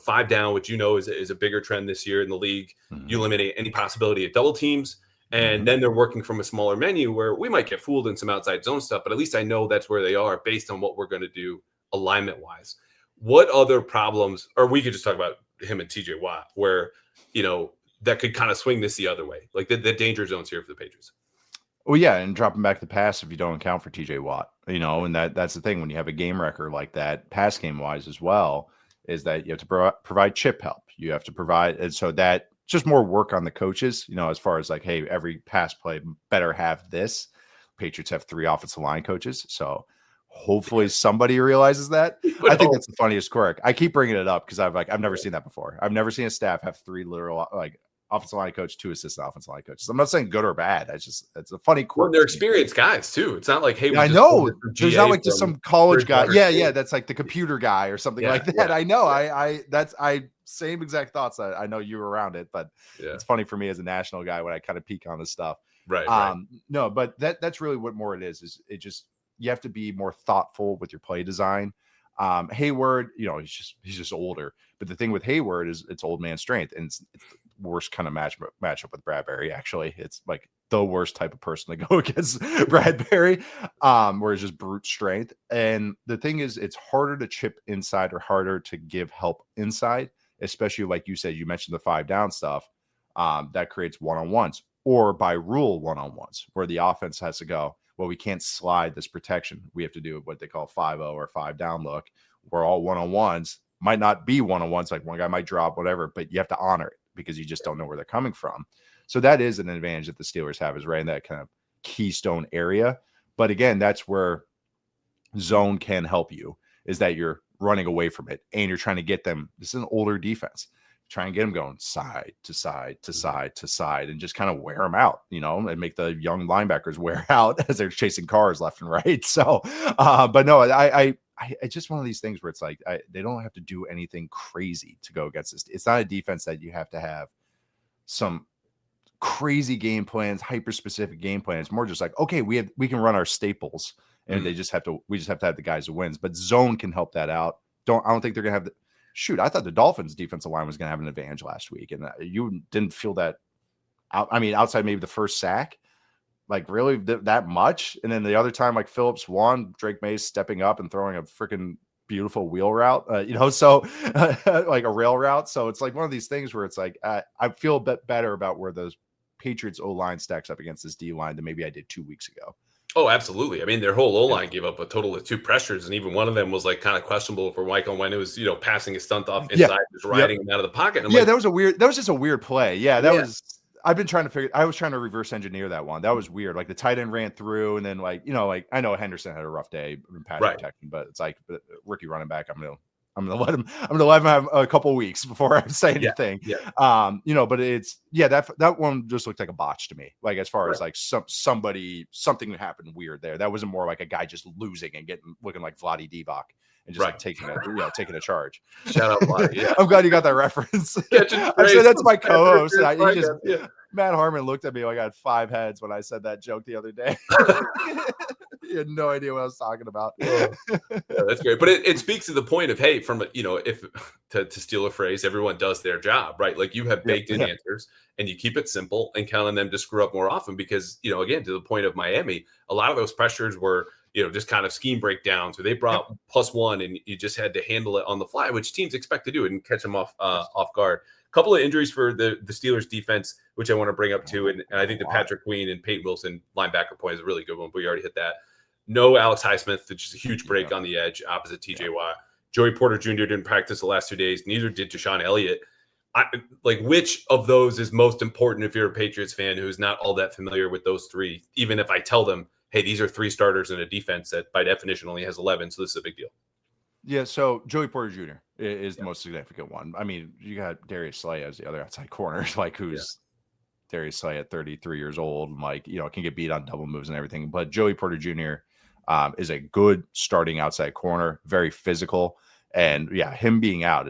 5 down, which is a bigger trend this year in the league, you eliminate any possibility of double teams, and then they're working from a smaller menu where we might get fooled in some outside zone stuff, but at least I know that's where they are based on what we're going to do alignment-wise. What other problems, or we could just talk about him and TJ Watt, where, that could kind of swing this the other way, like the danger zones here for the Patriots. Well, yeah, and dropping back the pass if you don't account for TJ Watt, and that's the thing when you have a game record like that, pass game wise as well, is that you have to provide chip help. You have to provide, and so that just more work on the coaches, as far as like, hey, every pass play better have this. Patriots have 3 offensive line coaches, so hopefully somebody realizes that. I think that's the funniest quirk. I keep bringing it up because I've never seen that before. I've never seen a staff have 3 literal like offensive line coach, 2 assistant offensive line coaches. I'm not saying good or bad. It's a funny quirk. Well, they're experienced guys too. It's not like, hey, I know there's not like just some college guy. Yeah, that's like the computer guy or something like that. Yeah. I know. I same exact thoughts. I know you were around it, but it's funny for me as a national guy when I kind of peek on this stuff. Right. No, but that's really what more it is it just. You have to be more thoughtful with your play design. Hayward, he's just older. But the thing with Hayward is it's old man strength, and it's the worst kind of matchup with Bradbury. Actually, it's like the worst type of person to go against Bradbury, where it's just brute strength. And the thing is, it's harder to chip inside or harder to give help inside, especially like you said. You mentioned the 5 down stuff that creates one-on-ones or by rule one-on-ones where the offense has to go. well, we can't slide this protection. We have to do what they call 5-0 or 5-down look. We're all one-on-ones. Might not be one-on-ones, like one guy might drop, whatever, but you have to honor it because you just don't know where they're coming from. So that is an advantage that the Steelers have, is right in that kind of keystone area. But again, that's where zone can help you, is that you're running away from it and you're trying to get them. This is an older defense. Try and get them going side to side to side to side and just kind of wear them out, and make the young linebackers wear out as they're chasing cars left and right. So, but no, I just one of these things where it's like, they don't have to do anything crazy to go against this. It's not a defense that you have to have some crazy game plans, hyper specific game plans. More just like, okay, we can run our staples, and we just have to have the guys who wins. But zone can help that out. I don't think they're gonna have I thought the Dolphins defensive line was gonna have an advantage last week, and you didn't feel that out. I mean, outside maybe the first sack, like really that much. And then the other time, like Phillips won, Drake Maye stepping up and throwing a freaking beautiful wheel route, so like a rail route. So it's like one of these things where it's like, I feel a bit better about where those Patriots O-line stacks up against this D-line than maybe I did 2 weeks ago. Oh, absolutely. I mean, their whole O-line gave up a total of 2 pressures, and even one of them was like kind of questionable for Michael when it was, passing a stunt off inside, just riding him out of the pocket. And that was just a weird play. Yeah, I was trying to reverse engineer that one. That was weird. Like the tight end ran through, and then I know Henderson had a rough day in pass protection, but it's like rookie running back. I'm gonna let him have a couple weeks before I say anything. But it's that one just looked like a botch to me. Like as far as like something happened weird there. That wasn't more like a guy just losing and looking like Vlade Divac and just like taking a charge. Shout out Vlade. Yeah. I'm glad you got that reference. I said that's my co-host. Matt Harmon looked at me like I had 5 heads when I said that joke the other day. He had no idea what I was talking about. Yeah, that's great. But it speaks to the point of, hey, from if to steal a phrase, everyone does their job, right? Like you have baked in answers and you keep it simple and count on them to screw up more often because, again, to the point of Miami, a lot of those pressures were, just kind of scheme breakdowns where they brought +1 and you just had to handle it on the fly, which teams expect to do and catch them off guard. A couple of injuries for the Steelers defense, which I want to bring up too. And I think the Patrick Queen and Peyton Wilson linebacker point is a really good one, but we already hit that. No Alex Highsmith, which is a huge break on the edge opposite TJ Watt. Joey Porter Jr. didn't practice the last 2 days. Neither did Deshaun Elliott. Which of those is most important if you're a Patriots fan who's not all that familiar with those 3, even if I tell them, hey, these are 3 starters in a defense that by definition only has 11, so this is a big deal. Yeah, so Joey Porter Jr. is the most significant one. I mean, you got Darius Slay as the other outside corner, who's Darius Slay at 33 years old, and can get beat on double moves and everything. But Joey Porter Jr. Is a good starting outside corner, very physical. And him being out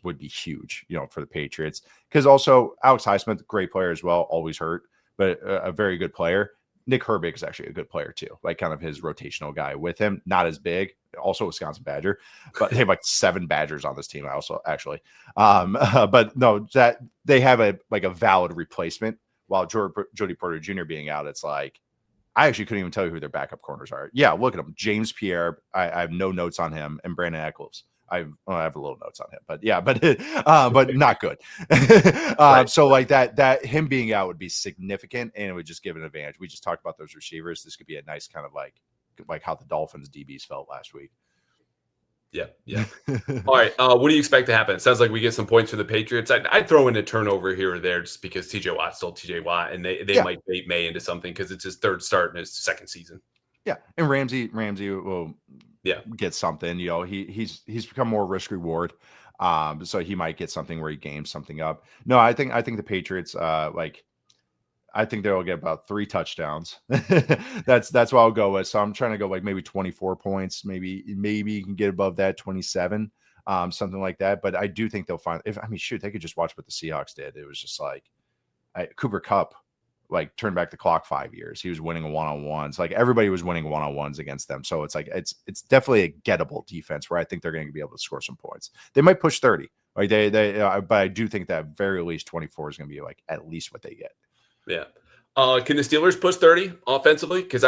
would be huge, for the Patriots. Because also Alex Highsmith, great player as well, always hurt, but a very good player. Nick Herbig is actually a good player too, like kind of his rotational guy with him. Not as big, also Wisconsin Badger, but they have like 7 Badgers on this team. But no, that they have a valid replacement. While Jody Porter Jr. being out, it's like I actually couldn't even tell you who their backup corners are. Yeah, look at them. James Pierre, I have no notes on him, and Brandon Eccles. I have a little notes on him, but not good. So like that him being out would be significant, and it would just give an advantage. We just talked about those receivers. This could be a nice kind of like how the Dolphins DBs felt last week. Yeah. All right. What do you expect to happen? It sounds like we get some points for the Patriots. I'd throw in a turnover here or there just because TJ Watt's still TJ Watt, and they might bait May into something because it's his 3rd start in his 2nd season. Yeah, and Ramsey will get something. He's become more risk reward. So he might get something where he games something up. No, I think the Patriots I think they'll get about 3 touchdowns. That's what I'll go with. So I'm trying to go like maybe 24 points, maybe you can get above that 27, something like that. But I do think they'll find they could just watch what the Seahawks did. It was just like Cooper Kupp turned back the clock 5 years. He was winning one-on-ones. Like everybody was winning one-on-ones against them. So it's like it's definitely a gettable defense where I think they're going to be able to score some points. They might push 30. But I do think that at very least 24 is going to be at least what they get. Yeah. Can the Steelers push 30 offensively? Because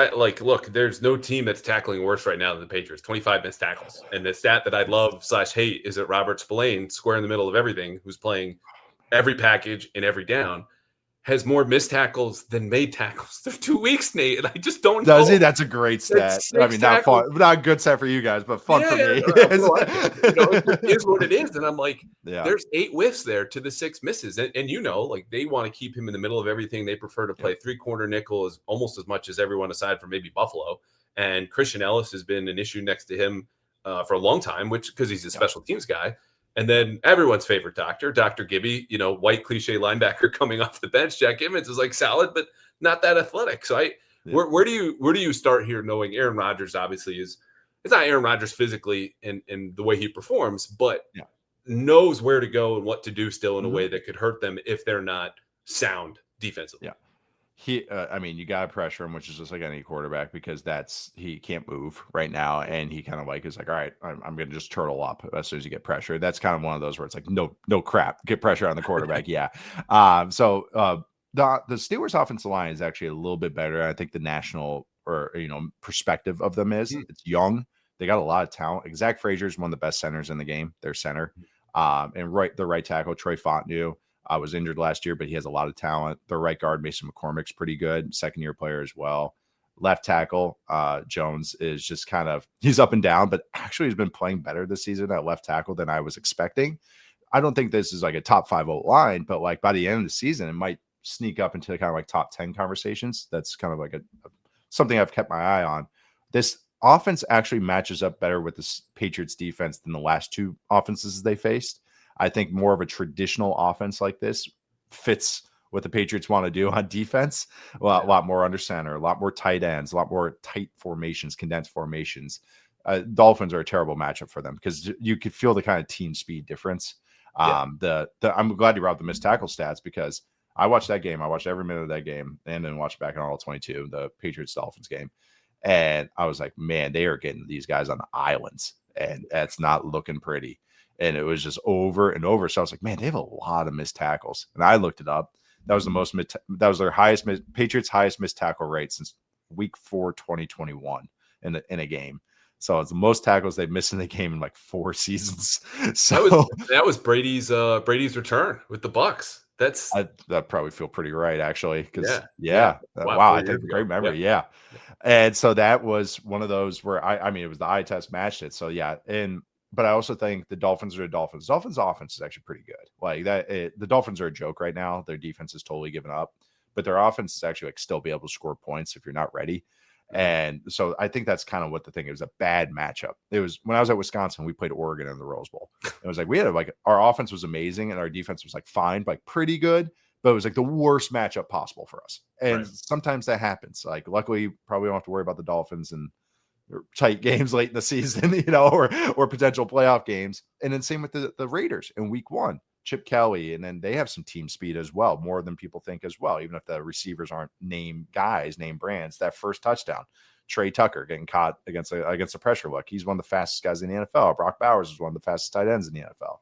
there's no team that's tackling worse right now than the Patriots. 25 missed tackles. And the stat that I love / hate is that Robert Spillane, square in the middle of everything, who's playing every package and every down. has more missed tackles than made tackles through 2 weeks, Nate, and I just don't Does he? know. That's a great stat. That's I 6 mean, not tackles. fun, not a good stat for you guys, but fun for me. Well, it just is what it is, and I'm like, Yeah. there's 8 whiffs there to the 6 misses, and like they want to keep him in the middle of everything. They prefer to play 3-quarter nickel as almost as much as everyone aside from maybe Buffalo. And Christian Ellis has been an issue next to him for a long time, which because he's a special teams guy. And then everyone's favorite doctor, Dr. Gibby, white cliche linebacker coming off the bench. Jack Gibbons is like solid, but not that athletic. So where do you start here, knowing Aaron Rodgers obviously it's not Aaron Rodgers physically in the way he performs, but knows where to go and what to do still in a way that could hurt them if they're not sound defensively. Yeah. I mean, you got to pressure him, which is just like any quarterback, because he can't move right now. And he kind of is like, all right, I'm going to just turtle up as soon as you get pressure. That's kind of one of those where it's like, no crap, get pressure on the quarterback. Yeah. So the Steelers offensive line is actually a little bit better. I think the national perspective of them is it's young. They got a lot of talent. Zach Frazier is one of the best centers in the game. Their center. And the right tackle, Troy Fontenot, was injured last year, but he has a lot of talent. Their right guard, Mason McCormick's pretty good, second-year player as well. Left tackle, Jones is just he's up and down, but actually he's been playing better this season at left tackle than I was expecting. I don't think this is like a top 5 line, but like by the end of the season, it might sneak up into kind of like top 10 conversations. That's kind of like something I've kept my eye on. This offense actually matches up better with the Patriots defense than the last 2 offenses they faced. I think more of a traditional offense like this fits what the Patriots want to do on defense. A lot more under center, a lot more tight ends, a lot more tight formations, condensed formations. Dolphins are a terrible matchup for them because you could feel the kind of team speed difference. I'm glad you brought up the missed tackle stats because I watched that game. I watched every minute of that game and then watched back on all 22, the Patriots-Dolphins game. And I was like, man, they are getting these guys on islands, and that's not looking pretty. And it was just over and over. So I was like, man, they have a lot of missed tackles. And I looked it up. That was that was their Patriots' highest missed tackle rate since week 4, 2021 in a game. So it's the most tackles they've missed in the game in like 4 seasons. So that was Brady's return with the Bucks. That probably feel pretty right, actually. Because wow, I think great memory. Yeah. And so that was one of those where I mean, it was the eye test matched it. So yeah. But I also think the Dolphins are the Dolphins. Dolphins offense is actually pretty good. Like the Dolphins are a joke right now. Their defense is totally given up, but their offense is actually still be able to score points if you're not ready. And so I think that's kind of what the thing. It was a bad matchup. It was when I was at Wisconsin, we played Oregon in the Rose Bowl. It was like we had our offense was amazing and our defense was fine, pretty good, but it was the worst matchup possible for us. And sometimes that happens. Luckily, probably don't have to worry about the Dolphins and tight games late in the season, or potential playoff games. And then same with the Raiders in week 1, Chip Kelly. And then they have some team speed as well, more than people think as well. Even if the receivers aren't name guys, name brands, that first touchdown, Trey Tucker getting caught against a pressure look. He's one of the fastest guys in the NFL. Brock Bowers is one of the fastest tight ends in the NFL.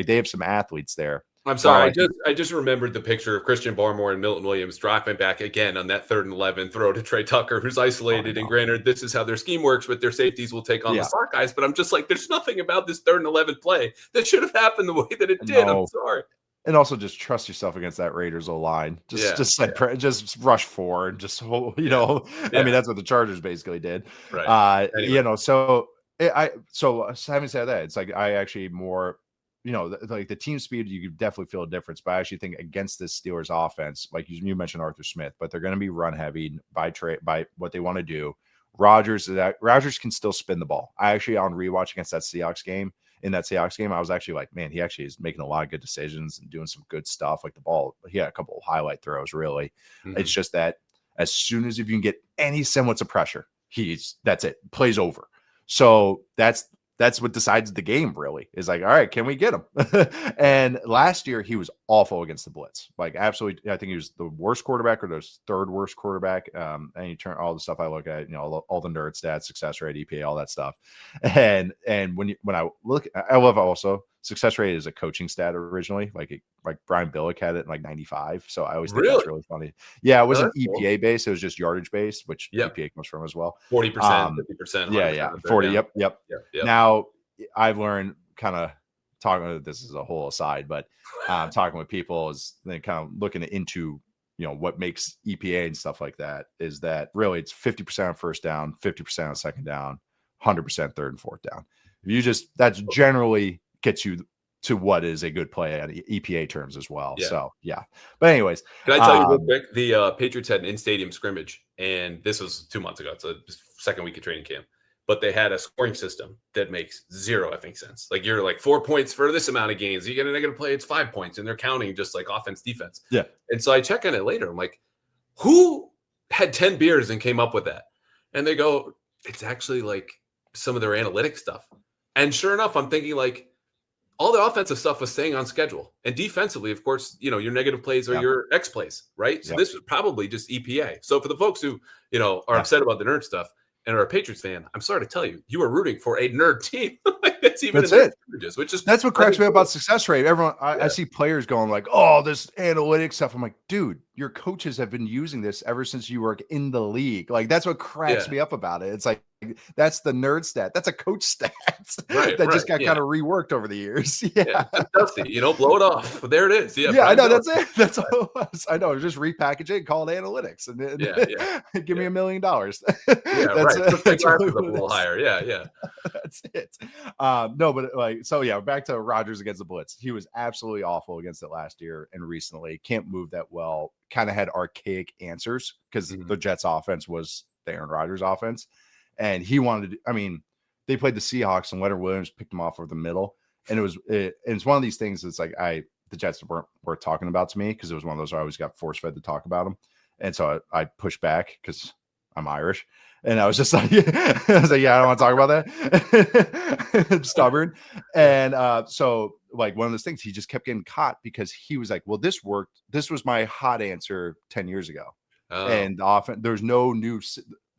They have some athletes there. I'm sorry. I just remembered the picture of Christian Barmore and Milton Williams dropping back again on that 3rd and 11 throw to Trey Tucker, who's isolated. And granted, this is how their scheme works with their safeties will take on the slot guys. But I'm just there's nothing about this 3rd and 11 play that should have happened the way that it did. I'm sorry. And also just trust yourself against that Raiders O-line. Just rush 4 and just, I mean, that's what the Chargers basically did. Right. Anyway. So having said that, it's I actually more, the team speed, you could definitely feel a difference. But I actually think against this Steelers offense, like you mentioned Arthur Smith, but they're going to be run heavy by what they want to do. Rodgers can still spin the ball. I actually, on rewatch against that Seahawks game, I was actually like, man, he actually is making a lot of good decisions and doing some good stuff. Like the ball, he had a couple of highlight throws, really. Mm-hmm. It's just that as soon as if you can get any semblance of pressure, that's it. Plays over. So that's what decides the game, really, is all right, can we get him? And last year he was awful against the blitz. Absolutely. I think he was the worst quarterback or the 3rd worst quarterback. And you turn all the stuff I look at, all the nerd stats, success rate, EPA, all that stuff. And when I look, I love also success rate is a coaching stat originally. Like Brian Billick had it in 95. So I always think that's really funny. Yeah, it wasn't EPA based. It was just yardage based, which EPA comes from as well. 40%, 50%. Yeah. 40. Yep. Now I've learned kind of talking, this is a whole aside, but talking with people is kind of looking into what makes EPA and stuff like that is that really it's 50% on first down, 50% on second down, 100% third and fourth down. That generally gets you to what is a good play at EPA terms as well. Yeah. So yeah, but anyways, can I tell you real quick? The Patriots had an in-stadium scrimmage, and this was 2 months ago. It's the second week of training camp, but they had a scoring system that makes zero, I think, sense. Like you're like 4 points for this amount of gains. You get a negative play, it's 5 points, and they're counting just like offense, defense. Yeah. And so I check on it later. I'm like, who had 10 beers and came up with that? And they go, it's actually like some of their analytic stuff. And sure enough, I'm thinking like, all the offensive stuff was staying on schedule, and defensively, of course, your negative plays are your X plays, right? So this was probably just EPA. So for the folks who, are upset about the nerd stuff and are a Patriots fan, I'm sorry to tell you, you are rooting for a nerd team. That's it. That's what cracks me up about success rate. Everyone, I see players going like, "Oh, this analytics stuff." I'm like, dude, your coaches have been using this ever since you were in the league. Like that's what cracks me up about it. It's like that's the nerd stat. That's a coach stat that just got kind of reworked over the years. Yeah, dusty. Blow it off. But there it is. Yeah, I know. That's it. That's all it was. I know. Just repackage it, call it analytics, and give me $1 million. That's it. That's a little higher. Yeah. That's it. No, but back to Rodgers against the blitz. He was absolutely awful against it last year and recently. Can't move that well. Kind of had archaic answers because the Jets offense was the Aaron Rodgers offense. And he wanted to, they played the Seahawks and Leonard Williams picked him off over the middle. And it's one of these things that's like, the Jets weren't worth talking about to me because it was one of those where I always got force fed to talk about them. And so I pushed back because I'm Irish. And I was just like, yeah, I don't want to talk about that. I'm stubborn. And so like one of those things, he just kept getting caught because he was like, well, this worked. This was my hot answer 10 years ago. Oh. And often there's no new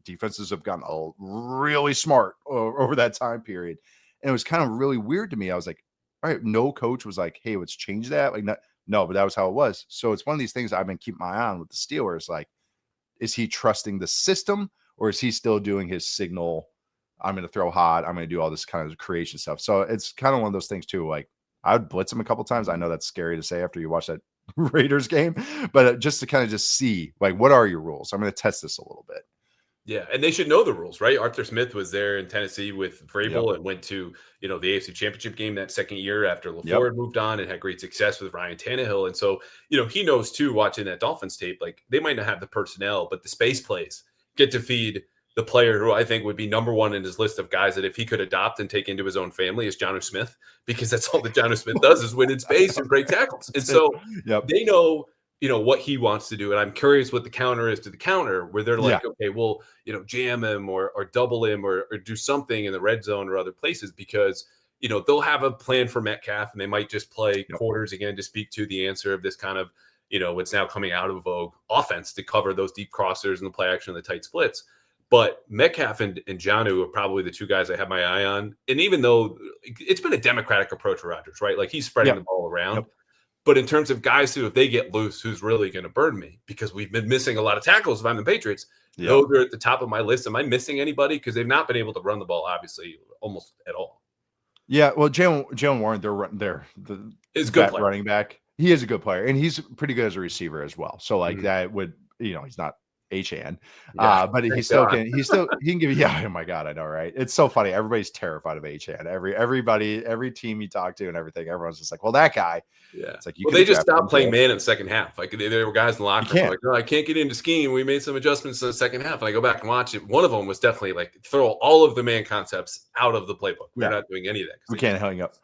defenses have gotten really smart over that time period. And it was kind of really weird to me. I was like, all right, no coach was like, hey, let's change that. Like, no, but that was how it was. So it's one of these things I've been keeping my eye on with the Steelers. Like, is he trusting the system or is he still doing his signal? I'm going to throw hot. I'm going to do all this kind of creation stuff. So it's kind of one of those things too. Like I would blitz him a couple times. I know that's scary to say after you watch that Raiders game, but just to kind of just see like, what are your rules? I'm going to test this a little bit. Yeah, and they should know the rules, right? Arthur Smith was there in Tennessee with Vrabel and went to, the AFC Championship game that second year after LaFleur had moved on and had great success with Ryan Tannehill. And so, he knows too, watching that Dolphins tape, like they might not have the personnel, but the space plays get to feed the player who I think would be number one in his list of guys that if he could adopt and take into his own family is Jonnu Smith, because that's all that Jonnu Smith does is win in space and break tackles. And so they know what he wants to do. And I'm curious what the counter is to the counter where they're like, okay, well, jam him or double him or do something in the red zone or other places because, they'll have a plan for Metcalf and they might just play quarters again to speak to the answer of this kind of, what's now coming out of vogue offense to cover those deep crossers and the play action and the tight splits. But Metcalf and Jonnu are probably the two guys I have my eye on. And even though it's been a democratic approach for Rodgers, right? Like he's spreading the ball around. But in terms of guys who, if they get loose, who's really going to burn me? Because we've been missing a lot of tackles if I'm the Patriots. Those are at the top of my list. Am I missing anybody? Because they've not been able to run the ball, obviously, almost at all. Yeah, well, Jalen Warren, they're is good player. Running back. He is a good player, and he's pretty good as a receiver as well. So, like that would, he's not H-An, but he can give you, oh my God, I know, right? It's so funny. Everybody's terrified of H-An. Every team you talk to and everything, everyone's just like, well, that guy. Yeah. It's like, they just stopped playing man in the second half. Like there were guys in the locker room like, no, I can't get into scheme. We made some adjustments in the second half. And I go back and watch it. One of them was definitely like throw all of the man concepts out of the playbook. We're not doing any of that. We can't hang up.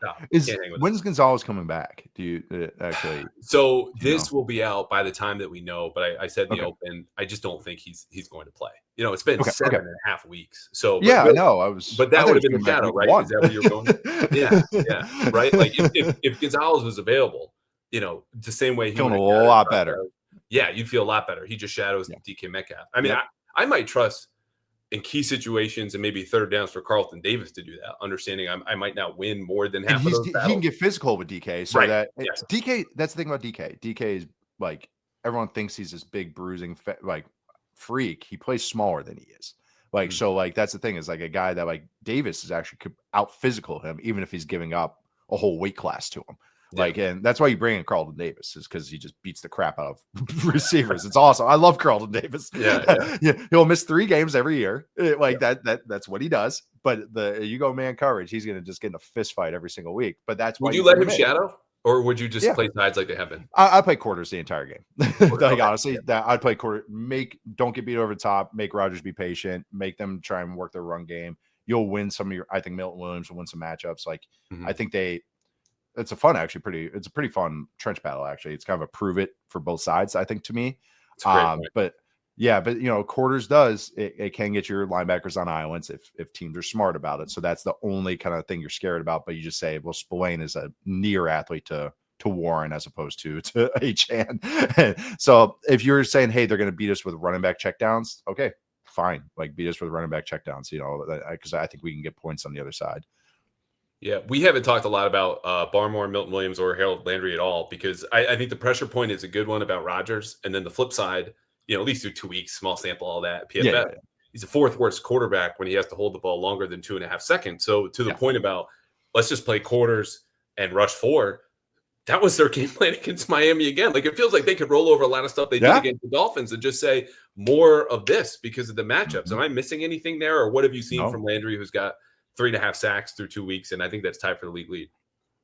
When's Gonzalez coming back? Do you actually? So this will be out by the time that we know, but I said in the open, I just don't think he's going to play. It's been 7.5 weeks. So I know. But that would have been the shadow, right? Is that where you're going? Yeah, right. Like if Gonzalez was available, the same way he feeling a lot better. You'd feel a lot better. He just shadows DK Metcalf. I mean, I might trust in key situations and maybe third downs for Carlton Davis to do that, understanding I might not win more than half of those battles. He can get physical with DK. So DK, that's the thing about DK. DK is like, everyone thinks he's this big bruising freak. He plays smaller than he is. Like, so like, that's the thing is like a guy that like Davis is actually could out physical him, even if he's giving up a whole weight class to him. Like, and that's why you bring in Carlton Davis, is because he just beats the crap out of receivers. It's awesome. I love Carlton Davis. Yeah. He'll miss 3 games every year. That's what he does. But you go man coverage, he's gonna just get in a fist fight every single week. But that's why would you let him shadow, or would you just play sides like they have been? I play quarters the entire game. Okay. Honestly, that I'd play quarter. Don't get beat over the top. Make Rodgers be patient. Make them try and work their run game. You'll win some of your. I think Milton Williams will win some matchups. Like I think it's a pretty fun trench battle. Actually, it's kind of a prove it for both sides. I think to me, but quarters it can get your linebackers on islands if teams are smart about it. So that's the only kind of thing you're scared about. But you just say, well, Spillane is a near athlete to Warren as opposed to Achan. So if you're saying, hey, they're going to beat us with running back checkdowns, okay, fine. Like beat us with running back checkdowns, because I think we can get points on the other side. Yeah, we haven't talked a lot about Barmore, Milton Williams, or Harold Landry at all, because I think the pressure point is a good one about Rodgers. And then the flip side, at least through 2 weeks, small sample, all that. PFF, he's the 4th worst quarterback when he has to hold the ball longer than 2.5 seconds. So to the point about let's just play quarters and rush 4, that was their game plan against Miami again. Like it feels like they could roll over a lot of stuff they did against the Dolphins and just say more of this because of the matchups. Am I missing anything there, or what have you seen from Landry, who's got 3.5 sacks through 2 weeks, and I think that's tied for the league lead?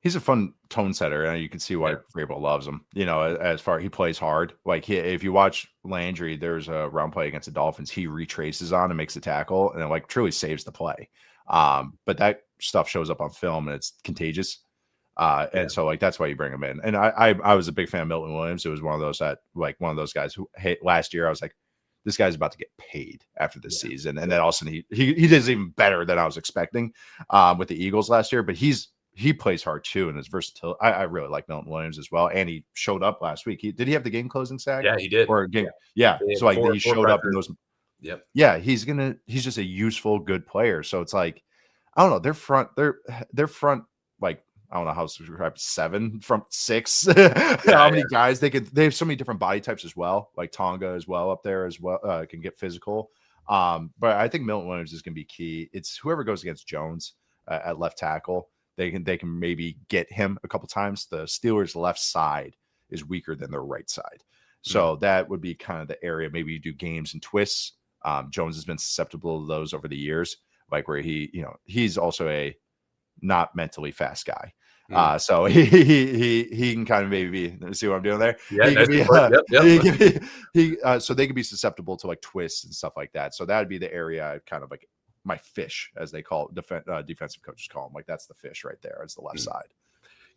He's a fun tone setter, and you can see why Vrabel loves him. As far he plays hard. Like if you watch Landry, there's a round play against the Dolphins. He retraces on and makes a tackle, and it truly saves the play. But that stuff shows up on film, and it's contagious. And so that's why you bring him in. And I was a big fan of Milton Williams. It was one of those guys who last year I was like, this guy's about to get paid after this season. And then all of a sudden he does even better than I was expecting with the Eagles last year. But he plays hard too, and his versatility. I really like Milton Williams as well. And he showed up last week. Did he have the game closing sack? Yeah, he did. Or a game. Yeah. So he showed up in those. Yep. Yeah, he's just a useful, good player. So it's like, I don't know. Their front, like, I don't know how to describe 7 from 6. How many guys they have so many different body types as well, like Tonga as well up there as well, can get physical. But I think Milton Williams is going to be key. It's whoever goes against Jones at left tackle, they can maybe get him a couple times. The Steelers' left side is weaker than their right side. So that would be kind of the area. Maybe you do games and twists. Jones has been susceptible to those over the years, like where he's also a not mentally fast guy. So he can kind of maybe see what I'm doing there. Yeah, so they could be susceptible to like twists and stuff like that. So that would be the area kind of like my fish, as they call it, defensive coaches call them. Like that's the fish right there. It's the left side.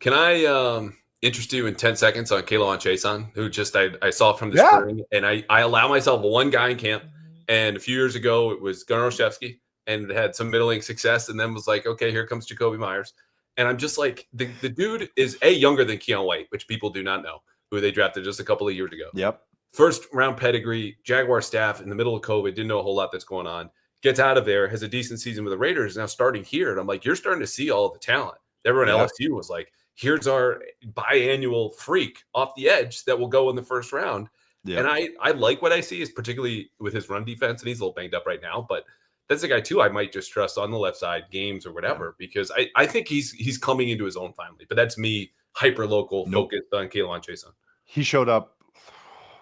Can I interest you in 10 seconds on K'Lavon Chaisson, who just I saw from the spring, and I allow myself one guy in camp. And a few years ago, it was Gunnar Olszewski, and had some middling success, and then was like, okay, here comes Jacoby Myers. And I'm just like, the dude is younger than Keon White, which people do not know, who they drafted just a couple of years ago. Yep. First round pedigree, Jaguar staff in the middle of COVID, didn't know a whole lot that's going on. Gets out of there, has a decent season with the Raiders, now starting here. And I'm like, you're starting to see all the talent. Everyone at LSU was like, here's our biannual freak off the edge that will go in the first round. Yeah. And I like what I see, is particularly with his run defense, and he's a little banged up right now, but that's a guy too I might just trust on the left side, games or whatever, because I think he's coming into his own finally. But that's me hyper local focused on K'Lavon Chaisson. He showed up,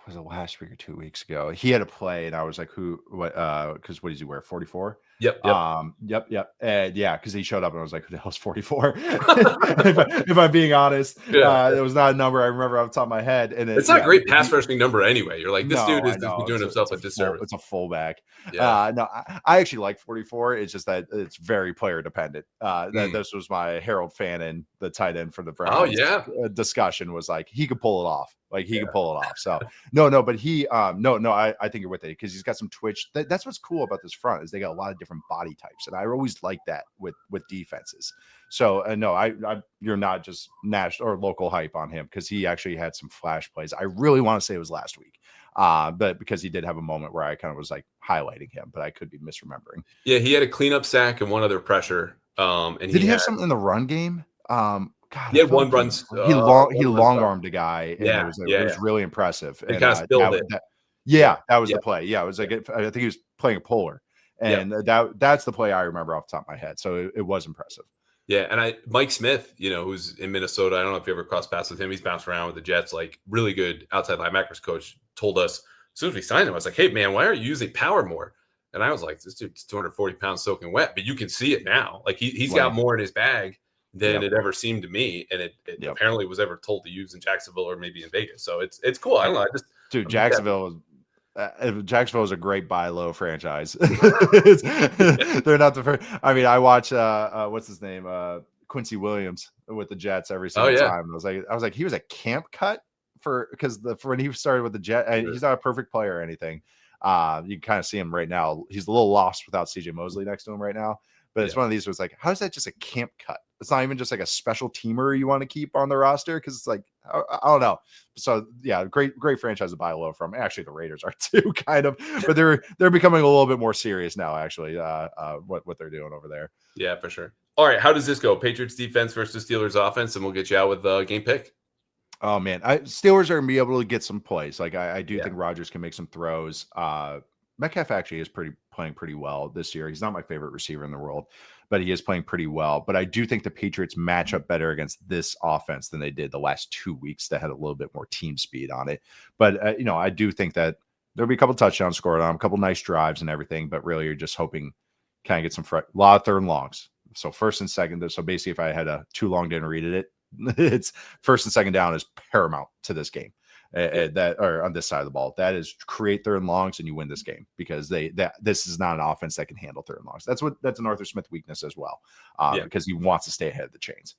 was it last week or 2 weeks ago? He had a play, and I was like, what? Because what does he wear? 44. Yep. Yep. And because he showed up, and I was like, who the hell's 44? if I'm being honest, it was not a number I remember off the top of my head. And it's not a great pass rushing number anyway. You're like, this dude is doing himself a disservice. It's a fullback. Yeah. No, I actually like 44. It's just that it's very player dependent. This was my Harold Fannin, the tight end for the Browns. Discussion was like, he could pull it off. Like he can pull it off. So but he I think you're with it, because he's got some twitch. That's what's cool about this front, is they got a lot of different body types, and I always like that with defenses. So you're not just national or local hype on him, because he actually had some flash plays. I really want to say it was last week, but because he did have a moment where I kind of was like highlighting him, but I could be misremembering. Yeah, he had a cleanup sack and one other pressure. And did he have something in the run game? God, he had one run. He long armed a guy. And it was really impressive. And kind of spilled it. That was the play. Yeah, it was like I think he was playing a puller, and that's the play I remember off the top of my head. So it was impressive. Yeah, and Mike Smith, who's in Minnesota. I don't know if you ever crossed paths with him. He's bounced around with the Jets, like really good outside linebackers coach. Told us as soon as we signed him, I was like, "Hey man, why aren't you using power more?" And I was like, "This dude's 240 pounds soaking wet," but you can see it now. Like he's got more in his bag than it ever seemed to me, and it apparently was ever told to use in Jacksonville or maybe in Vegas. So it's cool. I don't know. Jacksonville is a great buy low franchise. They're not the first. I mean, I watch what's his name, Quincy Williams with the Jets every single time. I was like, he was a camp cut for when he started with the Jets. He's not a perfect player or anything. You can kind of see him right now. He's a little lost without CJ Mosley next to him right now. But it's one of these where it's like, how is that just a camp cut? It's not even just like a special teamer you want to keep on the roster, because it's like, I don't know. So yeah, great franchise to buy low from. Actually, the Raiders are too, kind of, but they're becoming a little bit more serious now. Actually, what they're doing over there. Yeah, for sure. All right, how does this go? Patriots defense versus Steelers offense, and we'll get you out with the game pick. Oh man, Steelers are gonna be able to get some plays. Like I do think Rodgers can make some throws. Metcalf actually is playing pretty well this year. He's not my favorite receiver in the world, but he is playing pretty well. But I do think the Patriots match up better against this offense than they did the last 2 weeks that had a little bit more team speed on it. But I do think that there'll be a couple touchdowns scored on them, a couple nice drives and everything. But really, you're just hoping kind of get some a lot of third and longs. So first and second. So basically, if I had a too long didn't read it, it's first and second down is paramount to this game. Or on this side of the ball, that is create third and longs and you win this game, because this is not an offense that can handle third and longs. That's an Arthur Smith weakness as well, because he wants to stay ahead of the chains.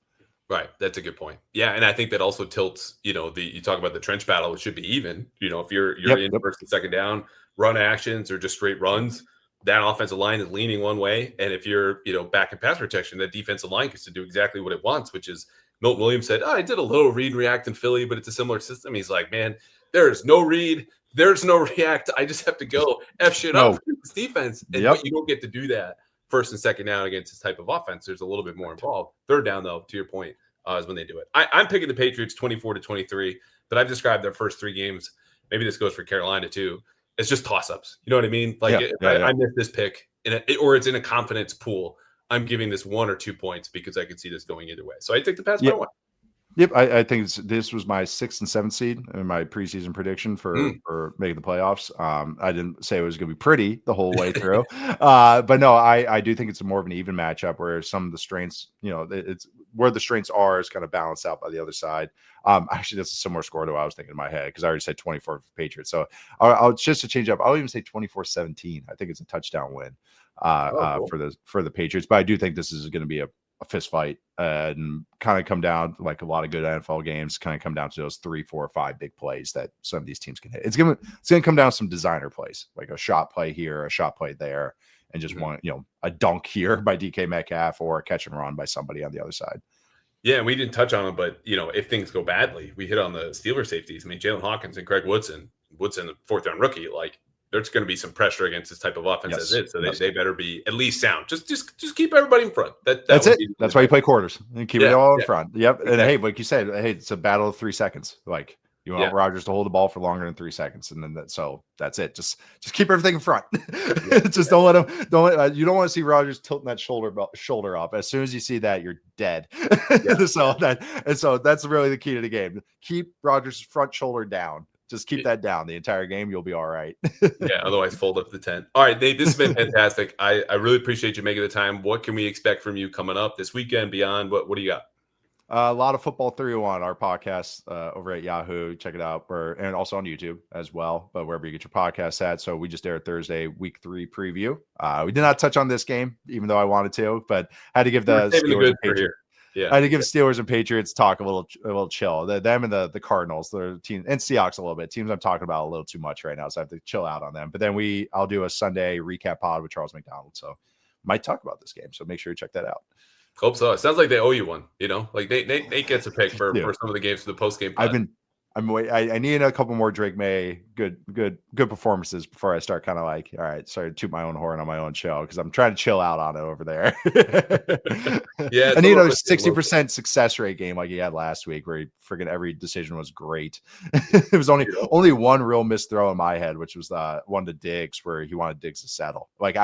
Right, that's a good point. Yeah, and I think that also tilts. You talk about the trench battle; it should be even. If you're in first and second down, run actions or just straight runs, that offensive line is leaning one way, and if you're back in pass protection, that defensive line gets to do exactly what it wants, which is. Milton Williams said, I did a little read and react in Philly, but it's a similar system. He's like, man, there's no read. There's no react. I just have to go F shit up for this defense. But you don't get to do that first and second down against this type of offense. There's a little bit more involved. Third down, though, to your point, is when they do it. I'm picking the Patriots 24-23, but I've described their first 3 games. Maybe this goes for Carolina, too. It's just toss-ups. You know what I mean? Like, I missed this pick, or it's in a confidence pool. I'm giving this 1 or 2 points because I could see this going either way. So I take the pass by 1. Yep, I think this was my 6th and 7th seed in my preseason prediction for making the playoffs. I didn't say it was going to be pretty the whole way through, but no, I do think it's more of an even matchup where some of the strengths, it's where the strengths are is kind of balanced out by the other side. Actually, that's a similar score to what I was thinking in my head, because I already said 24 for Patriots. So I'll just to change up, I'll even say 24-17. I think it's a touchdown win for the Patriots, but I do think this is going to be a fist fight and kind of come down like a lot of good NFL games, kind of come down to those 3, 4, 5 big plays that some of these teams can hit. It's going to come down to some designer plays, like a shot play here, a shot play there, and just one, a dunk here by DK Metcalf or a catch and run by somebody on the other side. Yeah, and we didn't touch on it, but if things go badly, we hit on the Steelers safeties. I mean, Jalen Hawkins and Craig Woodson, the 4th-round rookie, like there's going to be some pressure against this type of offense as it. So they better be at least sound. Just keep everybody in front. That's it. That's why you play quarters and keep it all in front. Yep. Exactly. And hey, like you said, it's a battle of 3 seconds. Like you want Rodgers to hold the ball for longer than 3 seconds, and then that's it. Just keep everything in front. Just don't let him. You don't want to see Rodgers tilting that shoulder up. As soon as you see that, you're dead. So that's really the key to the game. Keep Rodgers' front shoulder down. Just keep that down the entire game. You'll be all right. Otherwise fold up the tent. All right, Nate, this has been fantastic. I really appreciate you making the time. What can we expect from you coming up this weekend, beyond? What do you got? A lot of Football 301, our podcast over at Yahoo. Check it out. And also on YouTube as well, but wherever you get your podcasts at. So we just aired Thursday, week 3 preview. We did not touch on this game, even though I wanted to, but had to give the Steelers I had to give Steelers and Patriots talk a little chill. Them and the Cardinals, their team, and Seahawks a little bit. Teams I'm talking about a little too much right now, so I have to chill out on them. But then I'll do a Sunday recap pod with Charles McDonald, so might talk about this game. So make sure you check that out. Hope so. It sounds like they owe you one. Like Nate gets a pick for some of the games for the post game. I need a couple more Drake Maye good performances before I start kind of like, all right, sorry to toot my own horn on my own show, because I'm trying to chill out on it over there. I need a 60% success rate game like he had last week, where freaking every decision was great. It was only one real missed throw in my head, which was the one to Diggs, where he wanted Diggs to settle. Like